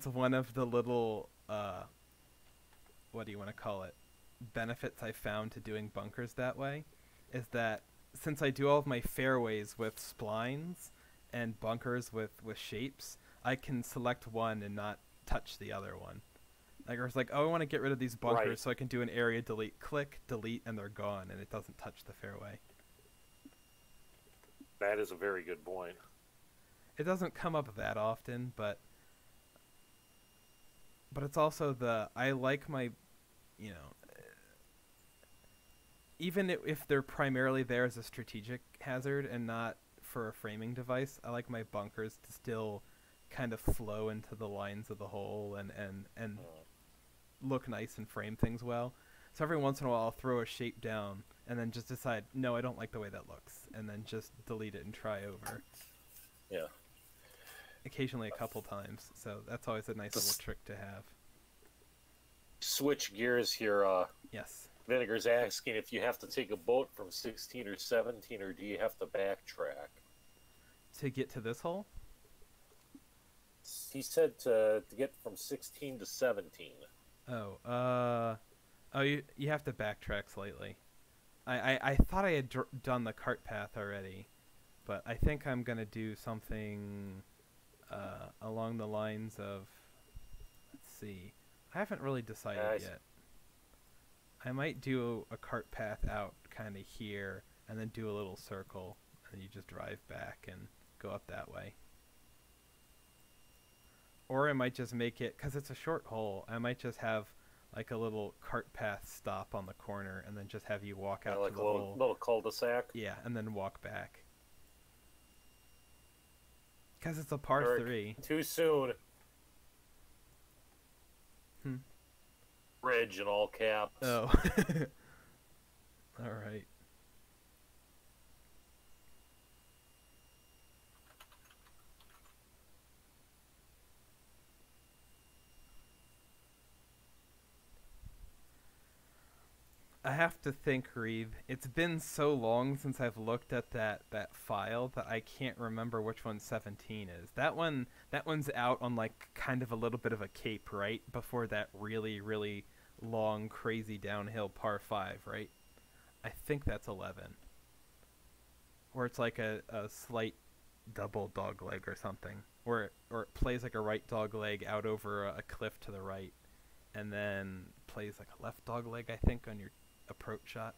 one of the little what do you want to call it? Benefits I found to doing bunkers that way is that since I do all of my fairways with splines and bunkers with shapes, I can select one and not touch the other one. Like, or it's like, oh, I want to get rid of these bunkers, Right. so I can do an area delete, click, delete, and they're gone, and it doesn't touch the fairway. That is a very good point. It doesn't come up that often, but it's also I like my, you know, even if they're primarily there as a strategic hazard and not for a framing device, I like my bunkers to still kind of flow into the lines of the hole and look nice and frame things well. So every once in a while I'll throw a shape down and then just decide, no, I don't like the way that looks, and then just delete it and try over. Yeah. Occasionally a couple times, so that's always a nice little trick to have. Switch gears here. Yes. Vinegar's asking if you have to take a boat from 16 or 17, or do you have to backtrack? To get to this hole? He said to get from 16 to 17. Oh, you have to backtrack slightly. I thought I had done the cart path already, but I think I'm gonna do something along the lines of, let's see, I haven't really decided yet. I might do a cart path out kind of here, and then do a little circle, and you just drive back and go up that way. Or I might just make it, because it's a short hole, I might just have like a little cart path stop on the corner, and then just have you walk out Like to the a hole. little cul-de-sac? Yeah, and then walk back. Because it's a par Eric, 3. Too soon. Bridge in all caps. Oh. Alright. I have to think, Reeve. It's been so long since I've looked at that file that I can't remember which one 17 is. That one's out on like kind of a little bit of a cape, right? Before that really, really long, crazy downhill par 5, right? I think that's 11. Where it's like a slight double dog leg or something. Or it plays like a right dog leg out over a cliff to the right. And then plays like a left dog leg, I think, on your approach shot.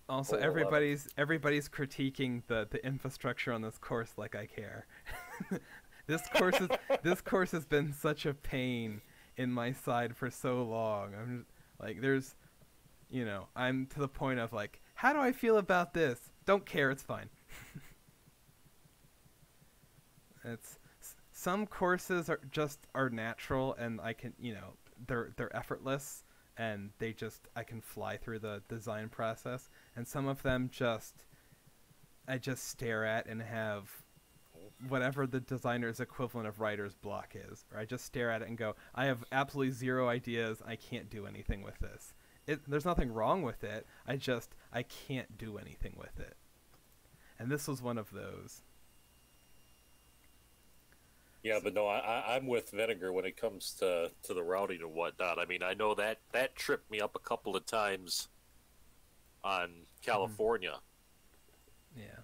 Also, everybody's critiquing the infrastructure on this course like I care. This course has been such a pain in my side for so long. I'm just, like, there's, you know, I'm to the point of like, how do I feel about this? Don't care, it's fine. It's some courses are natural, and I can, you know, they're effortless, and I can fly through the design process. And some of them I just stare at and have whatever the designer's equivalent of writer's block is. Or I just stare at it and go, I have absolutely zero ideas. I can't do anything with this. There's nothing wrong with it. I can't do anything with it. And this was one of those. Yeah, but no, I'm with Vinegar when it comes to the routing and whatnot. I mean, I know that tripped me up a couple of times on California. Yeah.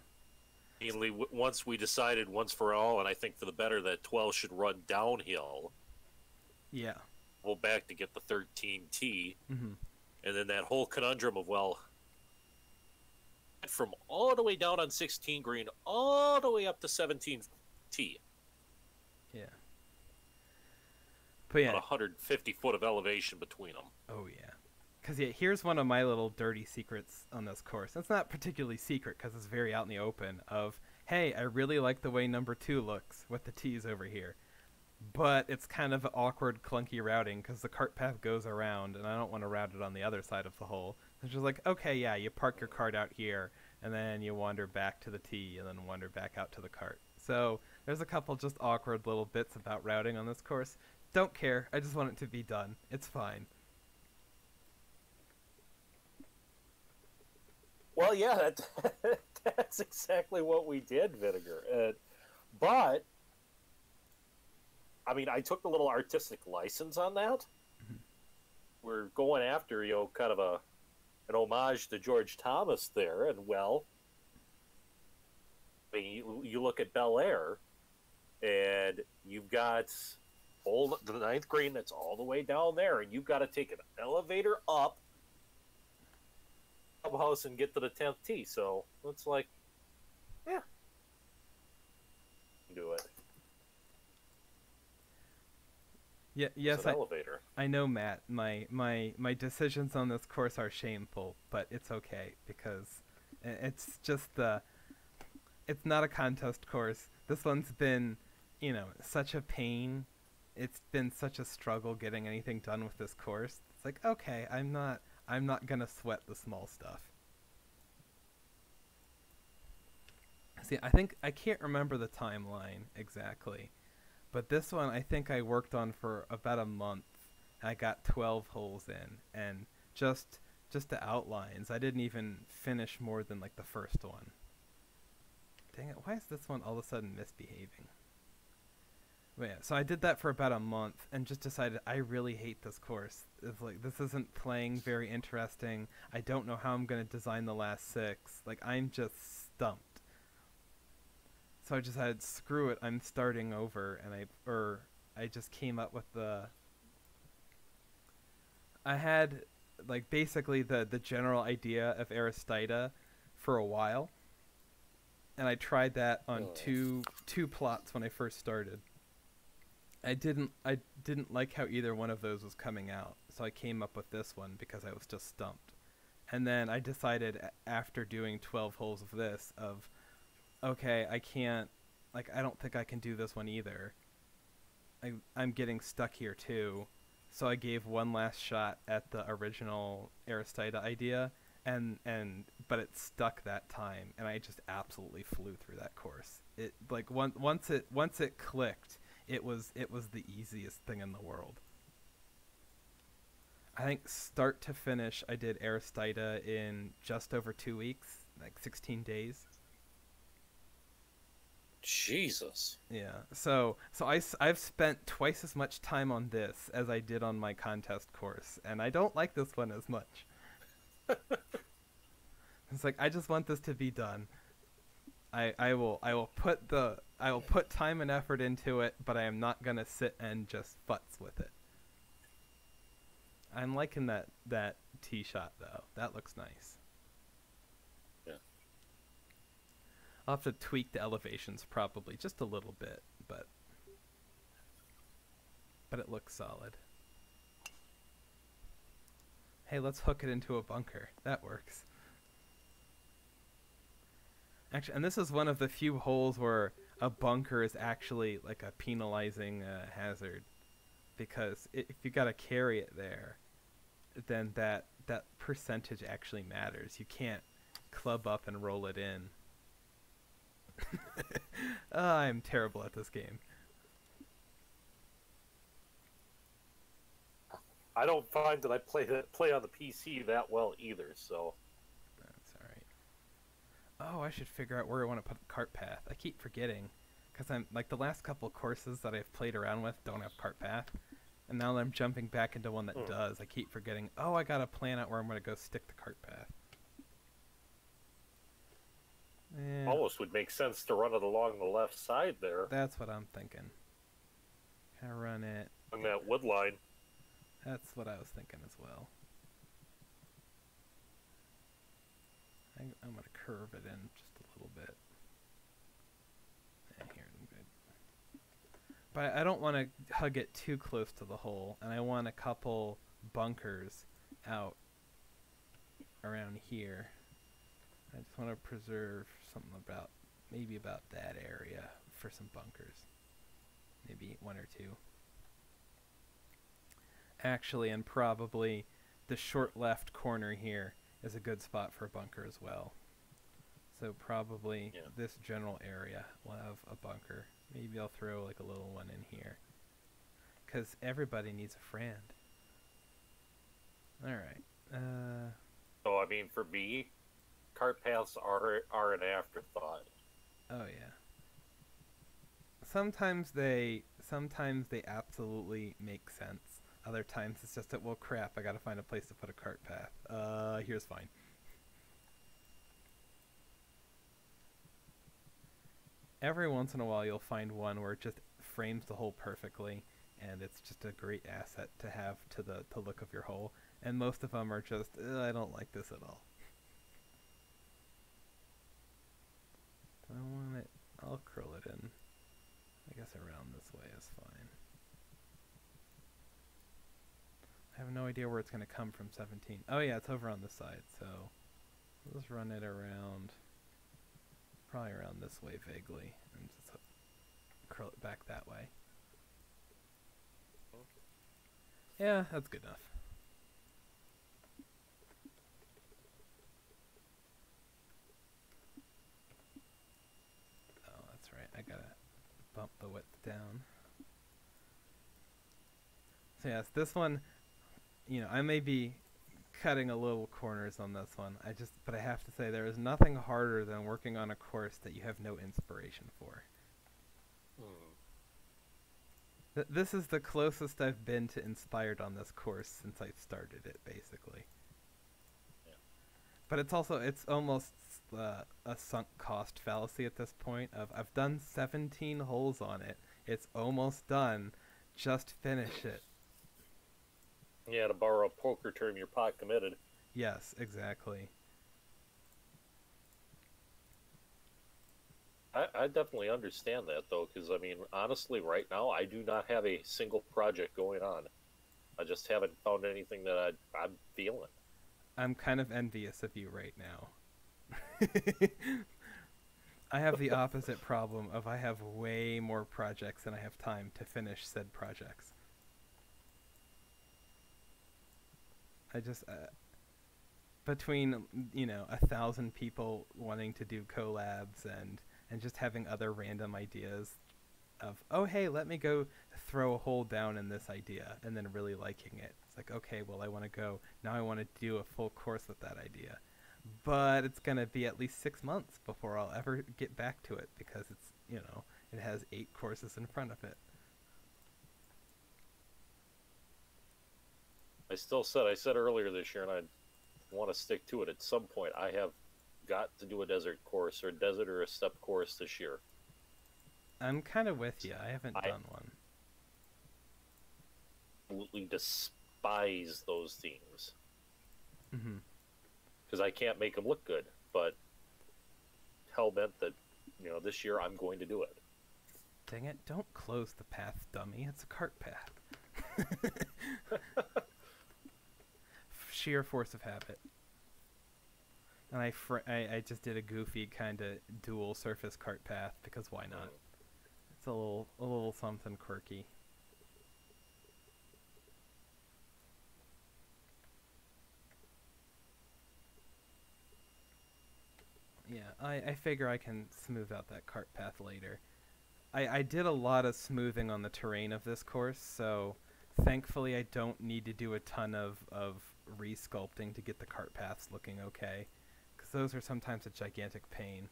Mainly, once we decided once for all, and I think for the better, that 12 should run downhill. Yeah. Go back to get the 13T, Mm-hmm. and then that whole conundrum of, well, from all the way down on 16 green, all the way up to 17T. Yeah. But yeah. About 150 foot of elevation between them. Oh yeah. Because yeah, here's one of my little dirty secrets on this course. It's not particularly secret because it's very out in the open. Of hey, I really like the way number 2 looks with the T's over here, but it's kind of awkward, clunky routing because the cart path goes around, and I don't want to route it on the other side of the hole. It's just like, okay, yeah, you park your cart out here, and then you wander back to the T, and then wander back out to the cart. So there's a couple just awkward little bits about routing on this course. Don't care. I just want it to be done. It's fine. Well, yeah, that's exactly what we did, Vinegar. But, I mean, I took a little artistic license on that. Mm-hmm. We're going after, kind of an homage to George Thomas there, and well, I mean, you look at Bel Air, and you've got the 9th green that's all the way down there, and you've got to take an elevator up clubhouse and get to the 10th tee. So it's like, yeah, do it. Yeah, yes, elevator. I know, Matt. My decisions on this course are shameful, but it's okay because it's just it's not a contest course. This one's been, such a pain. It's been such a struggle getting anything done with this course. It's like, okay, I'm not gonna sweat the small stuff. See, I can't remember the timeline exactly, but this one I think I worked on for about a month. I got 12 holes in, and just the outlines. I didn't even finish more than like the first one. Dang it, why is this one all of a sudden misbehaving? But yeah, so I did that for about a month and just decided I really hate this course. It's like, this isn't playing very interesting. I don't know how I'm going to design the last 6. Like, I'm just stumped. So I decided, screw it, I'm starting over, and I just came up with I had, like, basically the general idea of Aristida for a while, and I tried that on two plots when I first started. I didn't like how either one of those was coming out, so I came up with this one because I was just stumped. And then I decided after doing 12 holes of this okay, I don't think I can do this one either. I'm getting stuck here too. So I gave one last shot at the original Aristida idea, but it stuck that time, and I just absolutely flew through that course. It like once it clicked, it was the easiest thing in the world. I think start to finish, I did Aristida in just over 2 weeks, like 16 days. Jesus. Yeah. So I've spent twice as much time on this as I did on my contest course, and I don't like this one as much. It's like, I just want this to be done. I will put time and effort into it, but I am not gonna sit and just futz with it. I'm liking that tee shot though. That looks nice. Yeah. I'll have to tweak the elevations probably just a little bit, but it looks solid. Hey, let's hook it into a bunker. That works. Actually, and this is one of the few holes where a bunker is actually like a penalizing hazard, because if you gotta carry it there, then that percentage actually matters. You can't club up and roll it in. I'm terrible at this game. I don't find that I play on the PC that well either, so. That's alright. Oh, I should figure out where I want to put the cart path. I keep forgetting, because I'm like, the last couple of courses that I've played around with don't have cart path, and now that I'm jumping back into one that does, I keep forgetting, oh, I gotta plan out where I'm gonna go stick the cart path. would make sense to run it along the left side there, That's what I'm thinking. Kind of run it. on that wood line. That's what I was thinking as well. I'm going to curve it in just a little bit. Here, I'm good. But I don't want to hug it too close to the hole, and I want a couple bunkers out around here. I just want to preserve something about, maybe about that area for some bunkers. Maybe one or two. Actually, and probably the short left corner here is a good spot for a bunker as well. So probably this general area will have a bunker. Maybe I'll throw like a little one in here. Because everybody needs a friend. Alright. So, I mean, for me, cart paths are an afterthought. Oh yeah. Sometimes they absolutely make sense. Other times it's just that, well, crap, I gotta find a place to put a cart path. Here's fine. Every once in a while you'll find one where it just frames the hole perfectly, and it's just a great asset to have to the look of your hole. And most of them are just, I don't like this at all. Do I want it? I'll curl it in. I guess around this way is fine. I have no idea where it's going to come from 17. Oh yeah, it's over on this side, so let's run it around, probably around this way vaguely, and just curl it back that way. Yeah, that's good enough. Oh, that's right, I gotta bump the width down. So yes, this one, you know, I may be cutting a little corners on this one. But I have to say there is nothing harder than working on a course that you have no inspiration for. This is the closest I've been to inspired on this course since I started it, basically. Yeah. But it's almost a sunk cost fallacy at this point. I've done 17 holes on it. It's almost done. Just finish it. Yeah, to borrow a poker term, you're pot committed. Yes, exactly. I definitely understand that, though, because, I mean, honestly, right now, I do not have a single project going on. I just haven't found anything that I'm feeling. I'm kind of envious of you right now. I have the opposite problem of I have way more projects than I have time to finish said projects. I just, between, 1,000 people wanting to do collabs and just having other random ideas of, oh, hey, let me go throw a hole down in this idea, and then really liking it. It's like, okay, well, I want to go, now I want to do a full course with that idea. But it's going to be at least 6 months before I'll ever get back to it, because it's, it has 8 courses in front of it. I said earlier this year, and I want to stick to it at some point, I have got to do a desert course, or a desert or a steppe course this year. I'm kind of with you. I haven't done one. Absolutely despise those themes. Mm-hmm. Because I can't make them look good, but hell-bent that, this year I'm going to do it. Dang it, don't close the path, dummy. It's a cart path. Sheer force of habit. And I just did a goofy kind of dual surface cart path, because why not? It's a little something quirky. Yeah, I figure I can smooth out that cart path later. I did a lot of smoothing on the terrain of this course, so thankfully I don't need to do a ton of re-sculpting to get the cart paths looking okay, because those are sometimes a gigantic pain.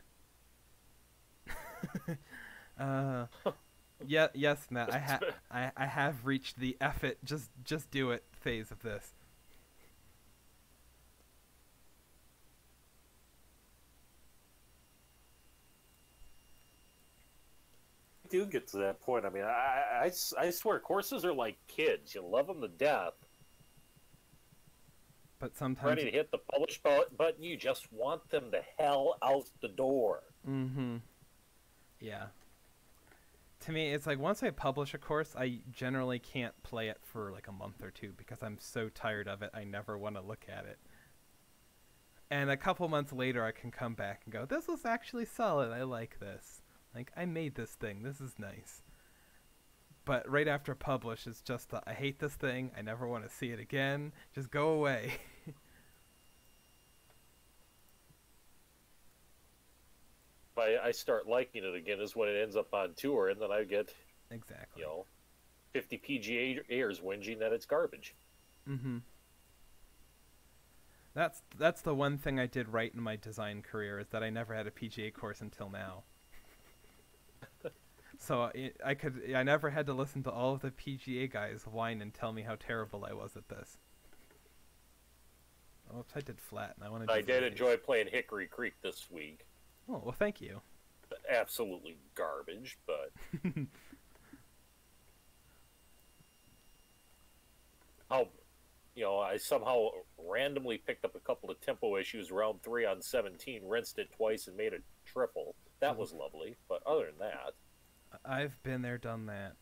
Yeah, yes, Matt, I have reached the F it, just do it phase of this. do get to that point. I mean, I swear, courses are like kids. You love them to death. But sometimes Ready to hit the publish button, you just want them the hell out the door. Mm-hmm. Yeah. To me, it's like once I publish a course, I generally can't play it for like a month or two because I'm so tired of it, I never want to look at it. And a couple months later, I can come back and go, this was actually solid, I like this. Like, I made this thing, this is nice. But right after publish, it's just, I hate this thing, I never want to see it again, just go away. I start liking it again is when it ends up on tour, and then I get, Exactly. 50 PGAers whinging that it's garbage. Mm-hmm. That's the one thing I did right in my design career, is that I never had a PGA course until now. So I never had to listen to all of the PGA guys whine and tell me how terrible I was at this. Oh, I did flat, and I want to. I did enjoy playing Hickory Creek this week. Oh, well, thank you. Absolutely garbage, but I somehow randomly picked up a couple of tempo issues round 3 on 17, rinsed it twice, and made a triple. That was lovely, but other than that, I've been there, done that.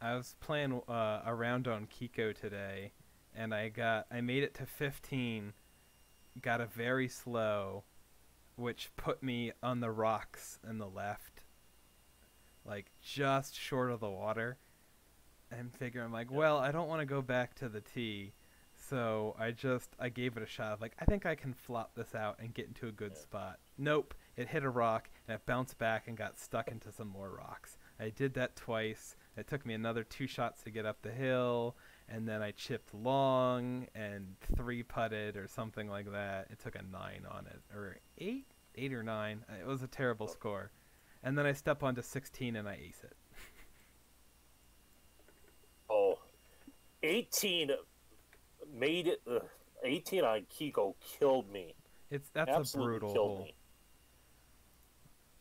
I was playing a round on Kiko today, and I made it to 15, got a very slow, which put me on the rocks in the left, like just short of the water. And I'm like, well, I don't want to go back to the tee, so I gave it a shot. Like, I think I can flop this out and get into a good spot. Nope, it hit a rock and it bounced back and got stuck into some more rocks. I did that twice. It took me another 2 shots to get up the hill, and then I chipped long and 3-putted or something like that. It took a 9 on it, or 8 or 9. It was a terrible score. And then I step onto 16 and I ace it. 18 made it. 18 on Kiko killed me. That's Absolutely a brutal killed hole. me.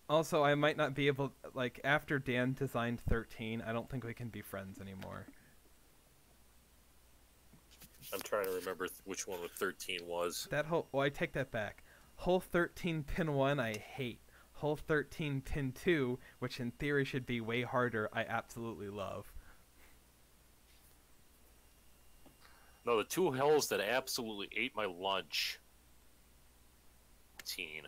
Also, I might not be able, like, after Dan designed 13, I don't think we can be friends anymore. I'm trying to remember which one with 13 was. That hole, well, I take that back. Hole 13, pin 1, I hate. Hole 13, pin 2, which in theory should be way harder, I absolutely love. No, the 2 hills that absolutely ate my lunch. 18.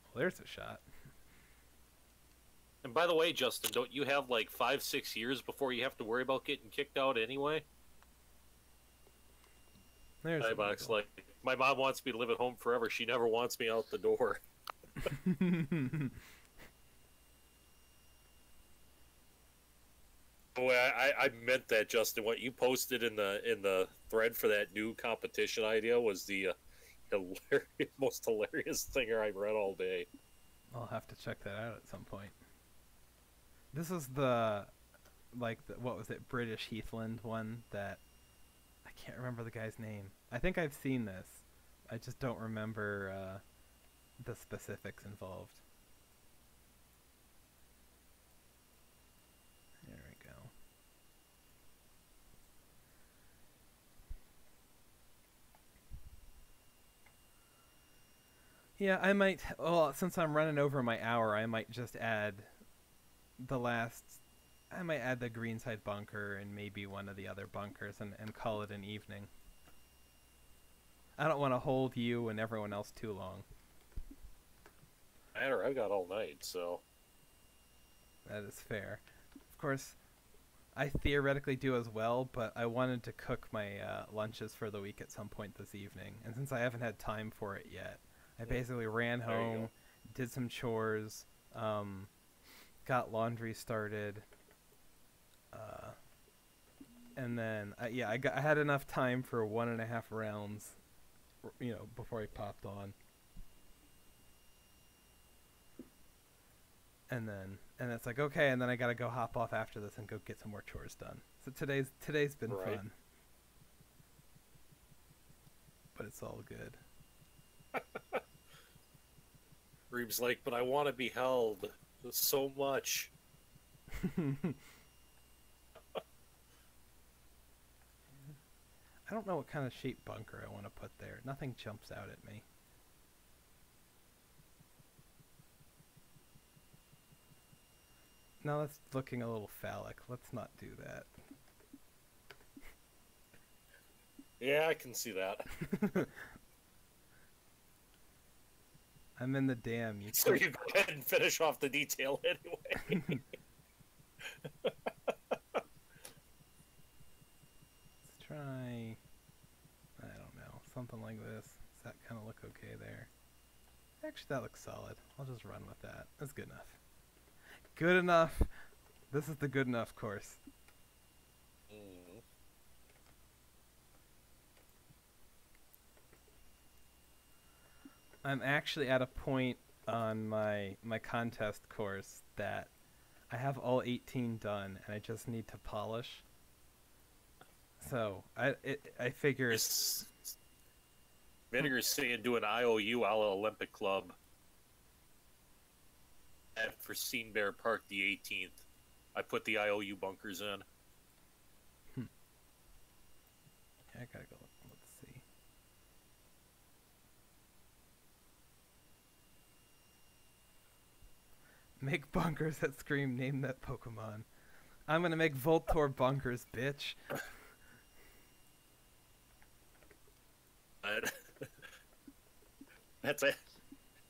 Well, there's a shot. And by the way, Justin, don't you have like 5-6 years before you have to worry about getting kicked out anyway? There's Box, like, my mom wants me to live at home forever. She never wants me out the door. Oh, I meant that, Justin. What you posted in the thread for that new competition idea was the most hilarious thing I've read all day. I'll have to check that out at some point. This is the what was it, British Heathland one that I can't remember the guy's name. I think I've seen this. I just don't remember the specifics involved. There we go. Yeah, I might, well, since I'm running over my hour, I might just add I might add the greenside bunker and maybe one of the other bunkers and call it an evening. I don't want to hold you and everyone else too long. Matter, I've got all night, so. That is fair. Of course, I theoretically do as well, but I wanted to cook my lunches for the week at some point this evening. And since I haven't had time for it yet, I basically ran home, did some chores, got laundry started, and then I had enough time for 1.5 rounds, before I popped on. And it's like, okay, and then I gotta go hop off after this and go get some more chores done. So today's been fun, but it's all good. Reeves like, but I want to be held so much. I don't know what kind of shape bunker I want to put there. Nothing jumps out at me. No, that's looking a little phallic. Let's not do that. Yeah, I can see that. I'm in the dam. So you go ahead and finish off the detail anyway. Let's try, I don't know, something like this. Does that kind of look okay there? Actually, that looks solid. I'll just run with that. That's good enough. Good enough. This is the good enough course. I'm actually at a point on my contest course that I have all 18 done, and I just need to polish. So I figure it's Vinegar's saying do an IOU a la Olympic Club at for Scene Bear Park the 18th. I put the IOU bunkers in. I gotta go. Let's see. Make bunkers that scream, name that Pokemon. I'm gonna make Voltorb bunkers, bitch.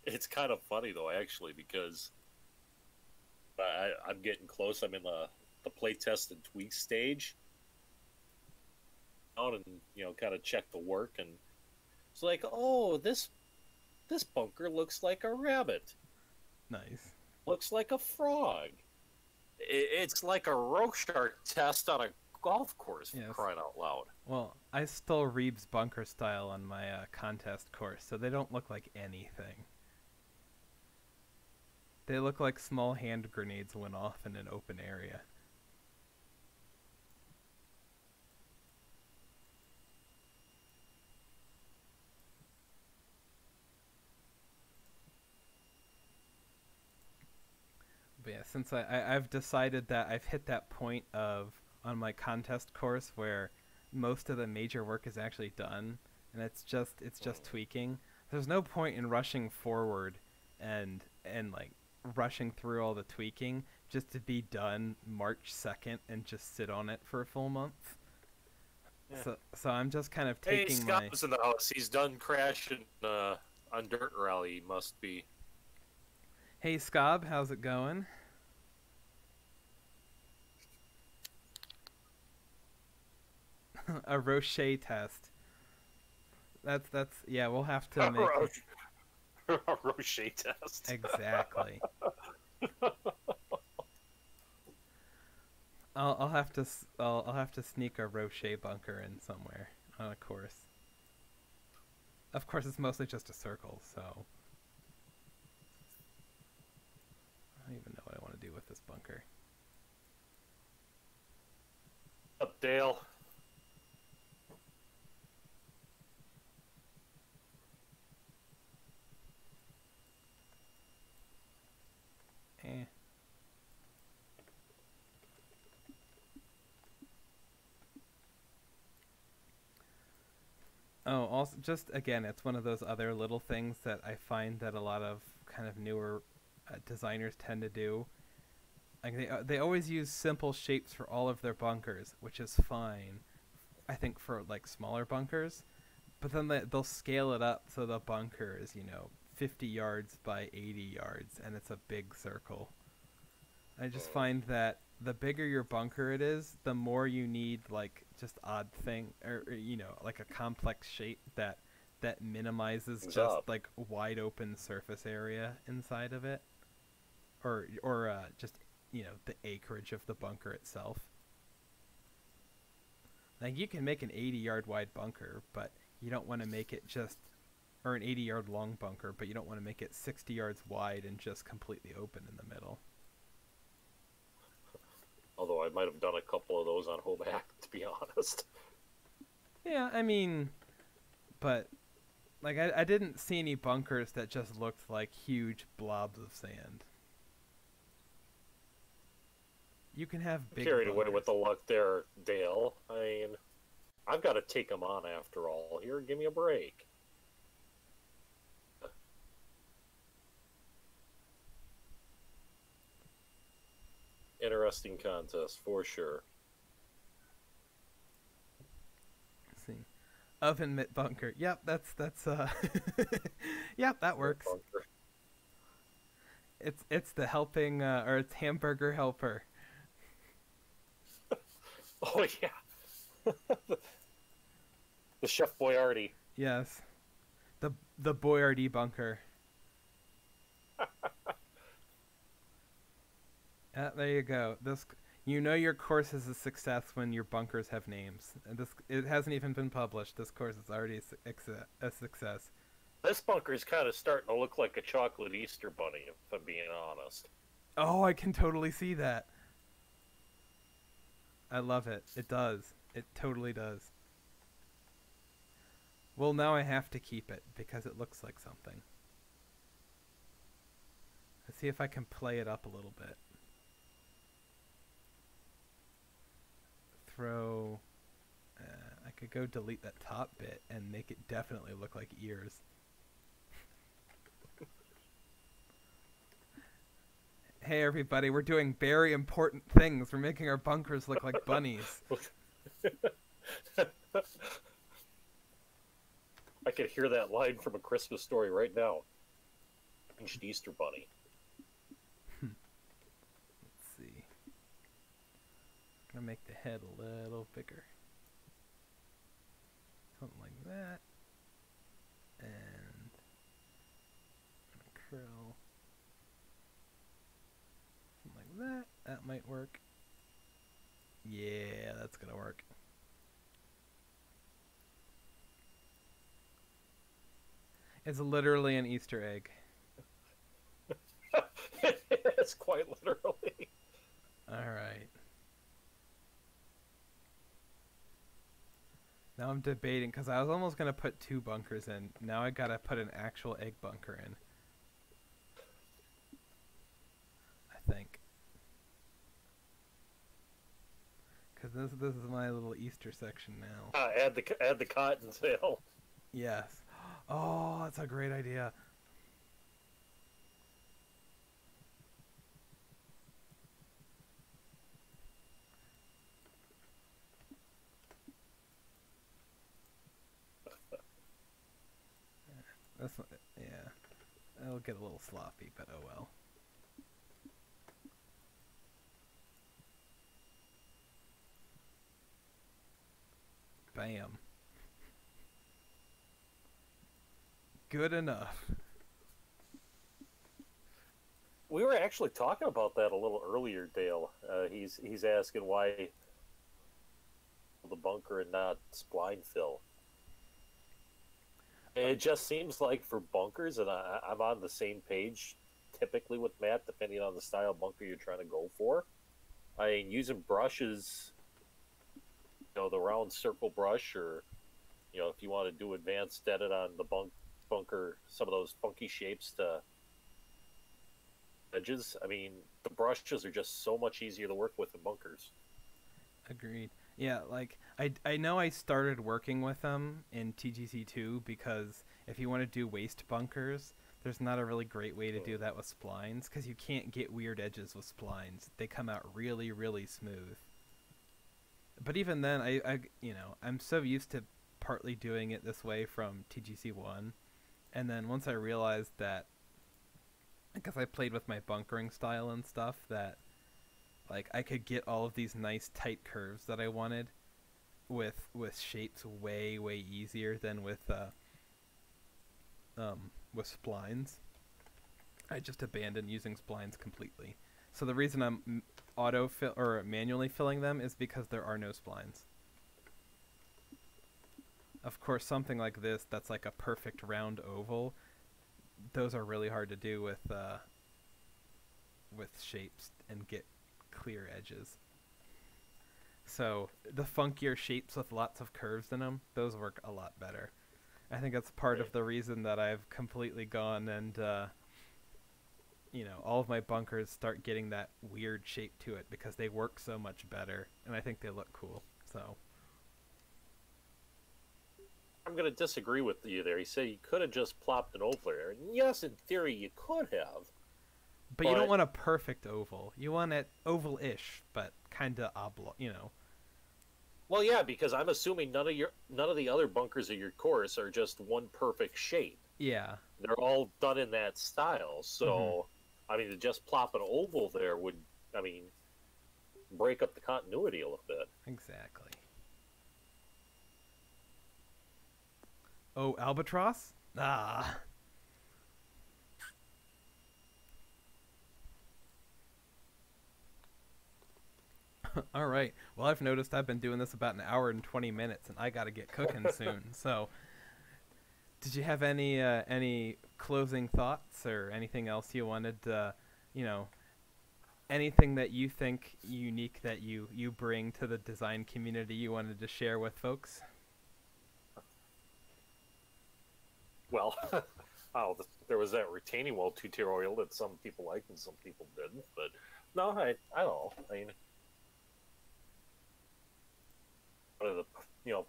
It's kind of funny though, actually, because I'm getting close. I'm in the play test and tweak stage. Out and kind of check the work, and it's like, oh, this bunker looks like a rabbit. Nice. Looks like a frog. It's like a Rorschach test on a golf course, Yes. for crying out loud. Well, I stole Reeb's bunker style on my contest course, so they don't look like anything. They look like small hand grenades went off in an open area. But yeah, since I've decided that I've hit that point of on my contest course where most of the major work is actually done, and it's just tweaking. There's no point in rushing forward and like rushing through all the tweaking just to be done March 2nd and just sit on it for a full month. Yeah. So I'm just kind of taking Scott was in the house. He's done crashing on Dirt Rally, must be. Hey, Scob, how's it going? A Rocher test. That's yeah. We'll have to make a Rocher test. Exactly. I'll have to sneak a Rocher bunker in somewhere on a course. Of course, it's mostly just a circle, so I don't even know what I want to do with this bunker. Up, Dale. Eh. Oh, also, just again, it's one of those other little things that I find that a lot of kind of newer designers tend to do. Like they always use simple shapes for all of their bunkers, which is fine, I think, for like smaller bunkers. But then they'll scale it up so the bunker is 50 yards by 80 yards, and it's a big circle. I just find that the bigger your bunker it is, the more you need like just odd thing or like a complex shape that minimizes just like wide open surface area inside of it, or just the acreage of the bunker itself. Like you can make an 80-yard wide bunker, but you don't want to make it or an 80-yard long bunker, but you don't want to make it 60 yards wide and just completely open in the middle. Although I might have done a couple of those on Hoback, to be honest. Yeah, I mean, but Like, I didn't see any bunkers that just looked like huge blobs of sand. You can have big Carried away bunkers. with the luck there, Dale. I mean, I've got to take them on after all. Here, give me a break. Interesting contest for sure. Let's see. Oven mitt bunker. Yep, that's yep, that works. Bunker. It's the helping or it's hamburger helper. Oh yeah, the Chef Boyardee. Yes. The Boyardee bunker. There you go. This your course is a success when your bunkers have names. And it hasn't even been published. This course is already a success. This bunker's kind of starting to look like a chocolate Easter bunny, if I'm being honest. Oh, I can totally see that. I love it. It does. It totally does. Well, now I have to keep it because it looks like something. Let's see if I can play it up a little bit. Throw... I could go delete that top bit and make it definitely look like ears. Hey everybody, we're doing very important things. We're making our bunkers look like bunnies. I could hear that line from A Christmas Story right now. Ancient Easter bunny. Let's see. I'm gonna make the head a little bigger. Something like that. And curl. Something like that. That might work. Yeah, that's gonna work. It's literally an Easter egg. It's quite literally. Alright. Now I'm debating, because I was almost going to put 2 bunkers in. Now I gotta put an actual egg bunker in. I think. Because this is my little Easter section now. Add the cottontail. Yes. Oh, that's a great idea. This one, yeah. It'll get a little sloppy, but oh well. Bam. Good enough. We were actually talking about that a little earlier, Dale. He's asking why the bunker and not spline fill. It just seems like for bunkers, and I'm on the same page typically with Matt, depending on the style bunker you're trying to go for. I mean, using brushes, the round circle brush, or if you want to do advanced edit on the bunker, some of those funky shapes to edges. I mean, the brushes are just so much easier to work with in bunkers. Agreed. Yeah, like, I know I started working with them in TGC2 because if you want to do waste bunkers, there's not a really great way to do that with splines because you can't get weird edges with splines. They come out really, really smooth. But even then, I'm so used to partly doing it this way from TGC1, and then once I realized that, because I played with my bunkering style and stuff, that like I could get all of these nice tight curves that I wanted with shapes way easier than with splines. I just abandoned using splines completely. So the reason I'm manually filling them is because there are no splines. Of course, something like this that's like a perfect round oval, those are really hard to do with shapes and get clear edges. So the funkier shapes with lots of curves in them, those work a lot better. I think that's part Right. of the reason that I've completely gone and all of my bunkers start getting that weird shape to it because they work so much better, and I think they look cool. So I'm going to disagree with you there. He said you could have just plopped an oval there. Yes, in theory, you could have. but you don't want a perfect oval. You want it oval-ish, but kind of oblong. Well, yeah, because I'm assuming none of the other bunkers of your course are just one perfect shape. Yeah. They're all done in that style. So, I mean, to just plop an oval there would, I mean, break up the continuity a little bit. Exactly. Oh, albatross? Ah. All right. Well, I've noticed I've been doing this about an hour and 20 minutes, and I got to get cooking soon. So, did you have any closing thoughts or anything else you wanted, anything that you think unique that you bring to the design community you wanted to share with folks? Well, there was that retaining wall tutorial that some people liked and some people didn't. But no, I don't know. I mean,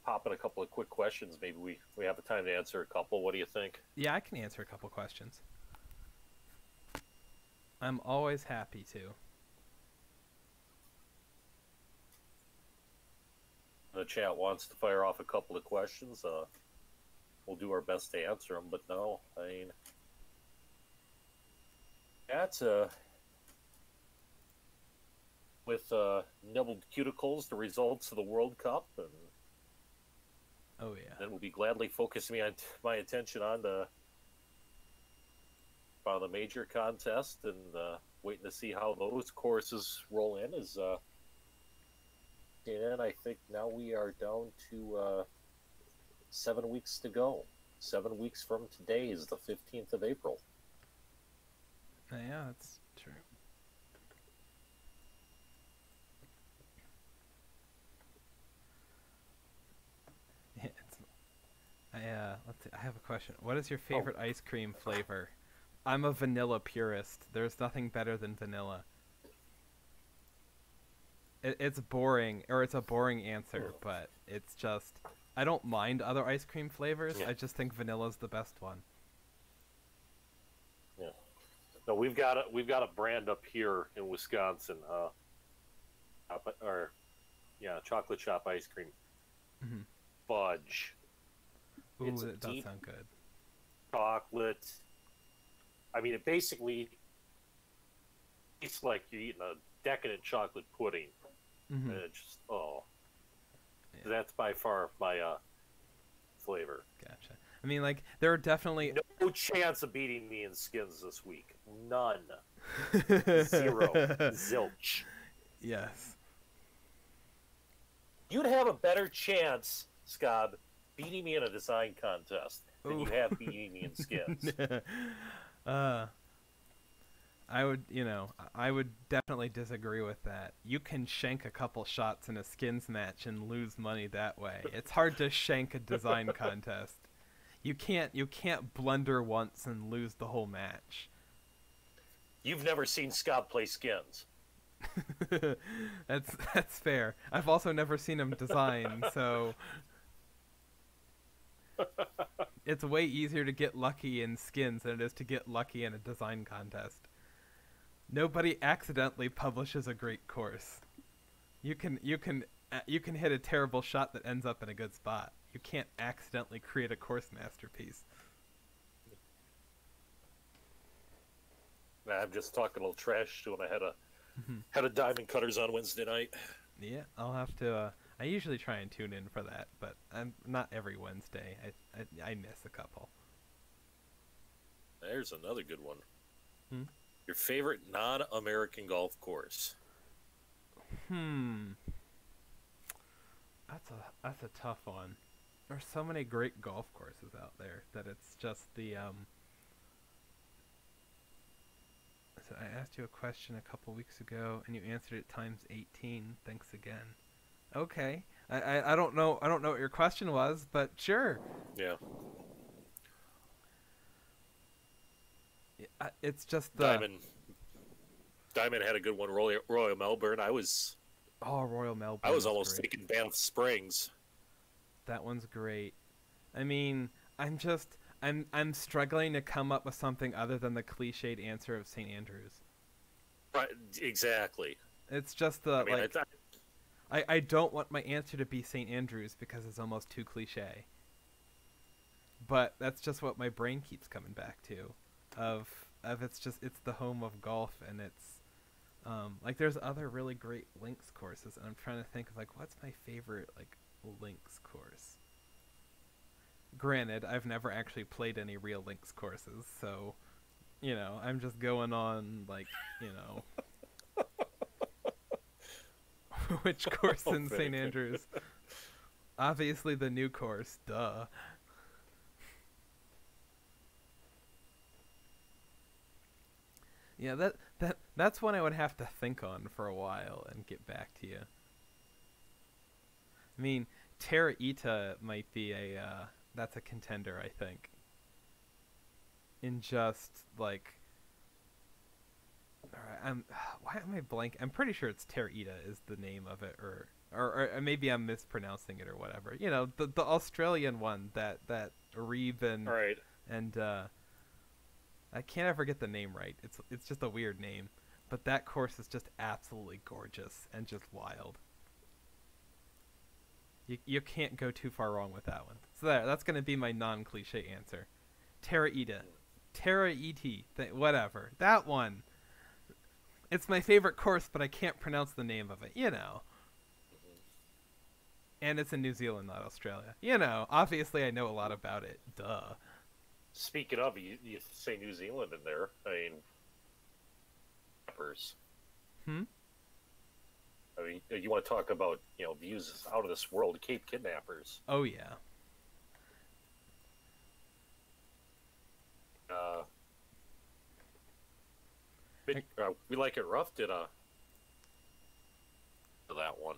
pop in a couple of quick questions. Maybe we have the time to answer a couple. What do you think? Yeah, I can answer a couple questions. I'm always happy to. The chat wants to fire off a couple of questions. We'll do our best to answer them. But no, I mean, that's with nibbled cuticles, the results of the World Cup, and Oh yeah. then we'll be gladly focusing my attention on the major contest and waiting to see how those courses roll in. And I think now we are down to 7 weeks to go. 7 weeks from today is the 15th of April. Yeah, that's true. Yeah, let's see. I have a question. What is your favorite ice cream flavor? I'm a vanilla purist. There's nothing better than vanilla. It's boring, or it's a boring answer, but it's just I don't mind other ice cream flavors. Yeah. I just think vanilla's the best one. Yeah. No, we've got a brand up here in Wisconsin. Chocolate shop ice cream. Mm-hmm. Fudge. Ooh, It's a that does deep sound good. chocolate. I mean, it basically tastes like you're eating a decadent chocolate pudding. Mm-hmm. And it's just, Yeah. that's by far my flavor. Gotcha. I mean, like, there are definitely No chance of beating me in skins this week. None. Zero. Zilch. Yes. You'd have a better chance, Scob, beating me in a design contest than you Ooh. have beating me in skins. I would definitely disagree with that. You can shank a couple shots in a skins match and lose money that way. It's hard to shank a design contest. You can't blunder once and lose the whole match. You've never seen Scob play skins. That's fair. I've also never seen him design, so it's way easier to get lucky in skins than it is to get lucky in a design contest. Nobody accidentally publishes a great course. You can hit a terrible shot that ends up in a good spot. You can't accidentally create a course masterpiece. I'm just talking a little trash to him. I had a diamond cutters on Wednesday night. Yeah, I'll have to. I usually try and tune in for that, but I'm not every Wednesday. I miss a couple. There's another good one. Hmm? Your favorite non-American golf course? That's a tough one. There's so many great golf courses out there that it's just the So I asked you a question a couple weeks ago, and you answered it times 18. Thanks again. Okay. I don't know what your question was, but sure. Yeah. It's just the Diamond had a good one. Royal Melbourne. Royal Melbourne. I was was almost great. thinking Banff Springs. That one's great. I mean, I'm struggling to come up with something other than the cliched answer of St. Andrews. Right, exactly. It's just the I mean, I don't want my answer to be St. Andrews because it's almost too cliche. But that's just what my brain keeps coming back to, of it's the home of golf, and it's like there's other really great links courses, and I'm trying to think of like what's my favorite like links course. Granted, I've never actually played any real links courses, so I'm just going on like which course in St. Andrews. Obviously the new course, duh. Yeah, that's one I would have to think on for a while and get back to you. I mean, Terra Ita might be that's a contender, I think. In just like, alright, why am I blank? I'm pretty sure it's Terra Ita is the name of it, or maybe I'm mispronouncing it or whatever. The Australian one that Reeb and I can't ever get the name right. It's just a weird name, but that course is just absolutely gorgeous and just wild. You can't go too far wrong with that one. So that's going to be my non-cliche answer. Terra Ita. Terra Iti. Whatever. That one. It's my favorite course, but I can't pronounce the name of it. And it's in New Zealand, not Australia. Obviously I know a lot about it. Duh. Speaking of, you say New Zealand in there. I mean, peppers. I mean, you want to talk about views out of this world, Cape Kidnappers. Oh yeah. We Like It Rough did that one.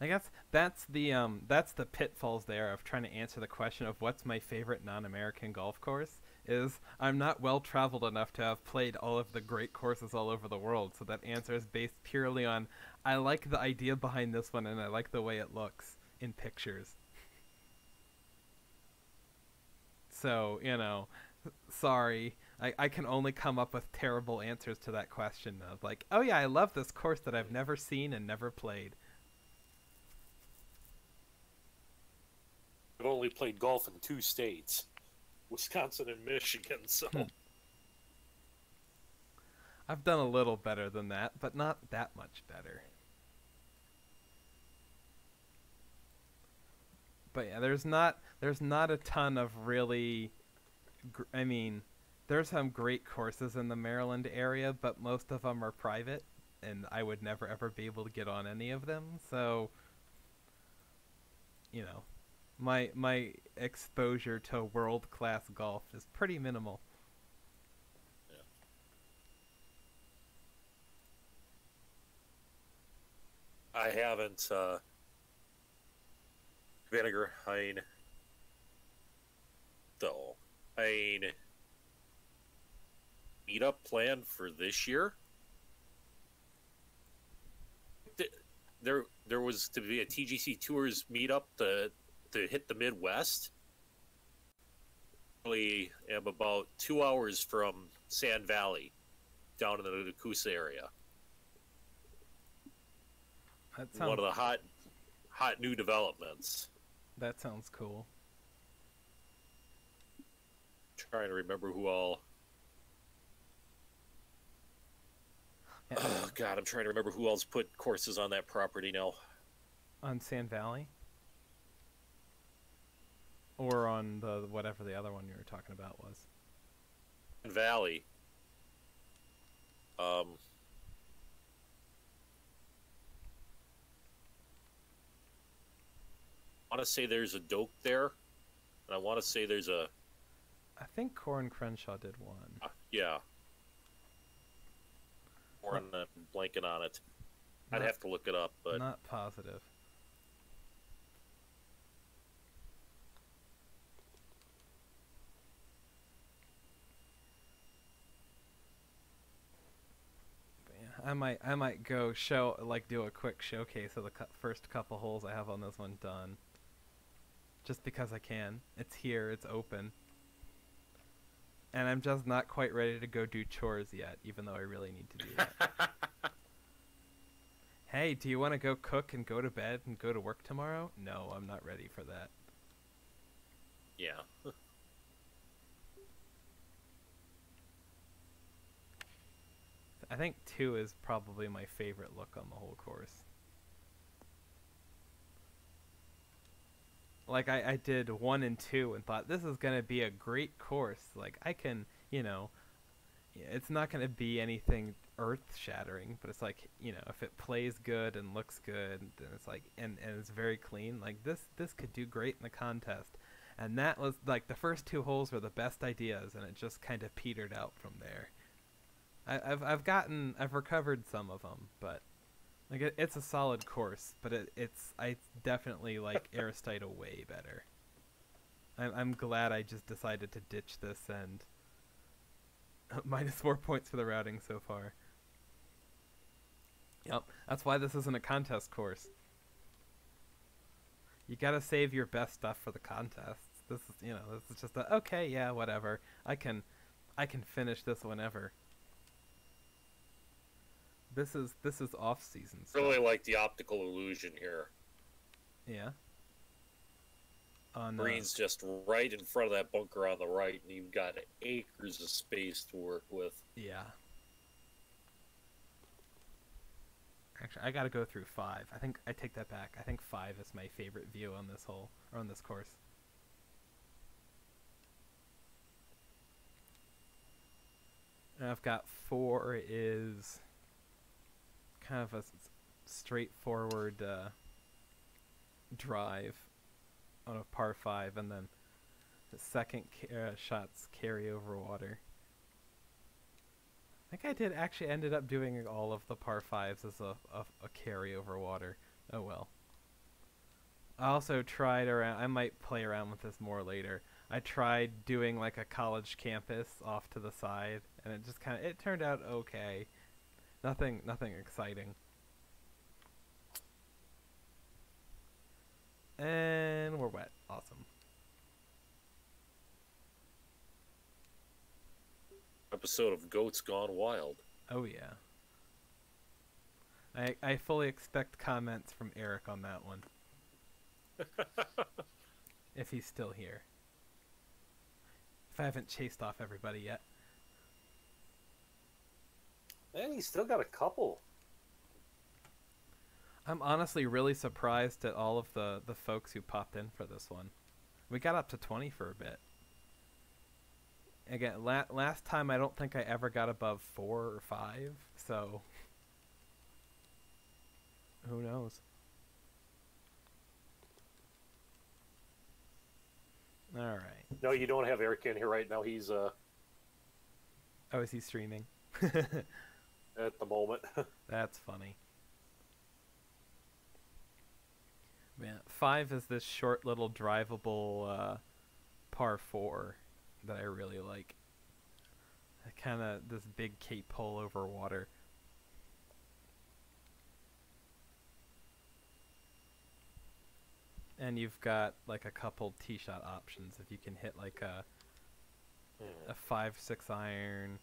I guess that's the pitfalls there of trying to answer the question of what's my favorite non-American golf course. Is I'm not well traveled enough to have played all of the great courses all over the world, so that answer is based purely on I like the idea behind this one and I like the way it looks in pictures. So, sorry, I can only come up with terrible answers to that question of like, oh yeah, I love this course that I've never seen and never played. I've only played golf in 2 states, Wisconsin and Michigan, so... I've done a little better than that, but not that much better. But yeah, there's not a ton of really... I mean, there's some great courses in the Maryland area, but most of them are private, and I would never ever be able to get on any of them, so... My exposure to world-class golf is pretty minimal. Yeah. I haven't, Vinegar, meetup plan for this year? There was to be a TGC Tours meetup to hit the Midwest. I am about 2 hours from Sand Valley, down in the Nakusa area. That sounds... One of the hot new developments. That sounds cool. Trying to remember who all... Oh, God, I'm trying to remember who else put courses on that property now. On Sand Valley? Or on the whatever the other one you were talking about was? Valley. I want to say there's a Doak there, and I want to say there's a... I think Corin Crenshaw did one. Yeah. Or I'm blanking on it. I'd have to look it up, but... Not positive. I might go do a quick showcase of the first couple holes I have on this one done. Just because I can. It's here, it's open. And I'm just not quite ready to go do chores yet, even though I really need to do that. Hey, do you want to go cook and go to bed and go to work tomorrow? No, I'm not ready for that. Yeah. I think 2 is probably my favorite look on the whole course. Like, I did 1 and 2 and thought, this is going to be a great course. Like, I can, it's not going to be anything earth-shattering, but it's like, if it plays good and looks good, and it's like, and it's very clean, like, this could do great in the contest. And that was, like, the first 2 holes were the best ideas, and it just kind of petered out from there. I've recovered some of them, but like it's a solid course, but I definitely like Aristida way better. I'm glad I just decided to ditch this and minus 4 points for the routing so far. Yep, that's why this isn't a contest course. You gotta save your best stuff for the contests. This is just okay, yeah, whatever. I can finish this whenever. This is off-season stuff. Really like the optical illusion here. Yeah. Green's just right in front of that bunker on the right, and you've got acres of space to work with. Yeah. Actually, I gotta go through 5. I think I take that back. I think 5 is my favorite view on this hole, or on this course. And I've got 4 is kind of a straightforward drive on a par 5, and then the second shots carry over water. I think I ended up doing all of the par 5s as a carry over water. Oh well. I also tried around, I might play around with this more later. I tried doing like a college campus off to the side, and it just it turned out okay. Nothing exciting. And we're wet. Awesome. Episode of Goats Gone Wild. Oh yeah. I fully expect comments from Eric on that one. If he's still here. If I haven't chased off everybody yet. And he's still got a couple. I'm honestly really surprised at all of the folks who popped in for this one. We got up to 20 for a bit. Again, last time I don't think I ever got above 4 or 5, so who knows? All right. No, you don't have Eric in here right now. He's Oh, is he streaming? at the moment. That's funny. Man, 5 is this short little drivable par 4 that I really like. Kind of this big cape hole over water. And you've got like a couple tee shot options if you can hit like a 5-6 iron,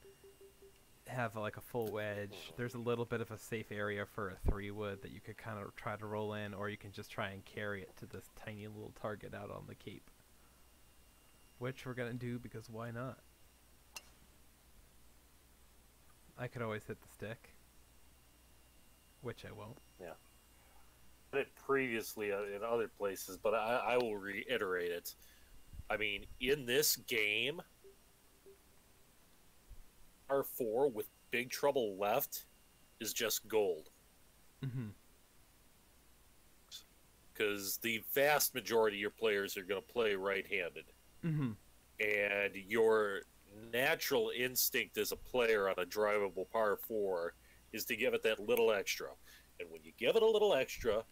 have like a full wedge. There's a little bit of a safe area for a 3-wood that you could kind of try to roll in, or you can just try and carry it to this tiny little target out on the cape. Which we're gonna do because why not? I could always hit the stick, which I won't. Yeah. I did it previously in other places, but I will reiterate it. I mean, in this game, R4 with big trouble left is just gold. Mm-hmm. Because the vast majority of your players are going to play right-handed. Mm-hmm. And your natural instinct as a player on a drivable par 4 is to give it that little extra. And when you give it a little extra,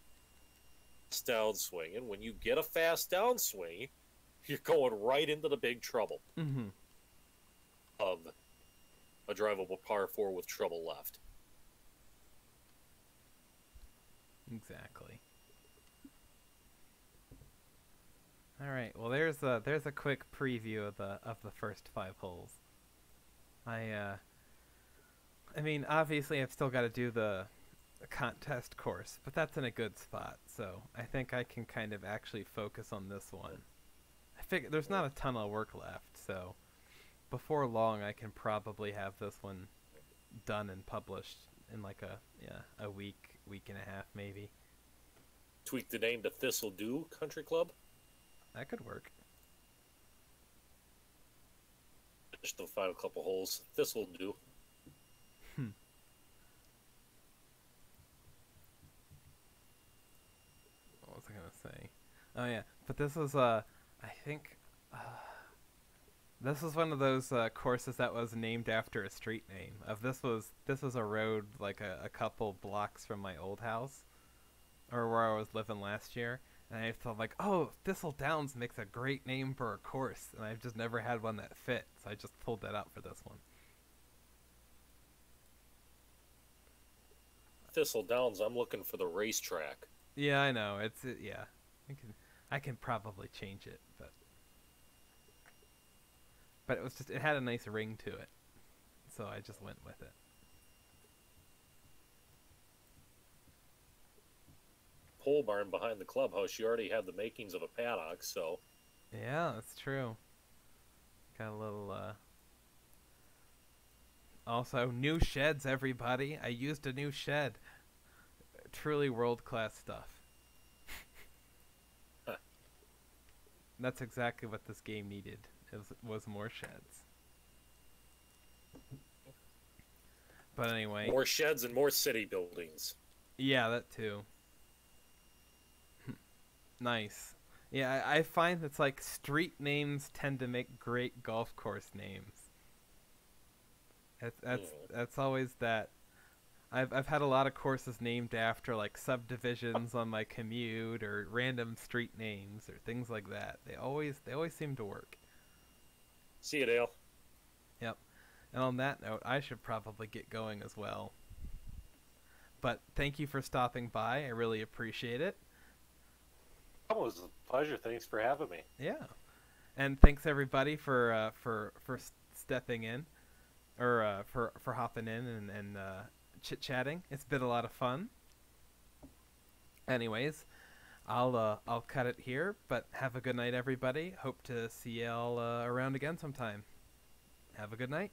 it's downswing. And when you get a fast downswing, you're going right into the big trouble of a drivable par 4 with trouble left. Exactly. All right. Well, there's a quick preview of the first 5 holes. I mean, obviously, I've still got to do the contest course, but that's in a good spot. So I think I can kind of actually focus on this one. I figure there's not a ton of work left, so before long, I can probably have this one done and published in like a week and a half maybe. Tweak the name to Thistle Dew Country Club. That could work. Just the final couple holes. Thistle Dew. What was I gonna say? Oh yeah, but this was I think this was one of those courses that was named after a street name. This was a road like a couple blocks from my old house, or where I was living last year, and I thought like, oh, Thistle Downs makes a great name for a course, and I've just never had one that fit, so I just pulled that out for this one. Thistle Downs. I'm looking for the racetrack. Yeah, I know. Yeah. I can probably change it, but it had a nice ring to it, so I just went with it. Pole barn behind the clubhouse. You already have the makings of a paddock, so Yeah, that's true. Got a little. Also, new sheds, everybody. I used a new shed. Truly world-class stuff. Huh. That's exactly what this game needed. Was more sheds. But anyway. more sheds and more city buildings. Yeah, that too. Nice. Yeah, I find it's like street names tend to make great golf course names. That's always that. I've had a lot of courses named after like subdivisions on my commute or random street names or things like that. They always seem to work. See you, Dale. Yep. And on that note, I should probably get going as well. But thank you for stopping by. I really appreciate it. Oh, it was a pleasure. Thanks for having me. Yeah. And thanks everybody for stepping in, or for hopping in and chit-chatting. It's been a lot of fun. Anyways, I'll cut it here, but have a good night, everybody. Hope to see y'all around again sometime. Have a good night.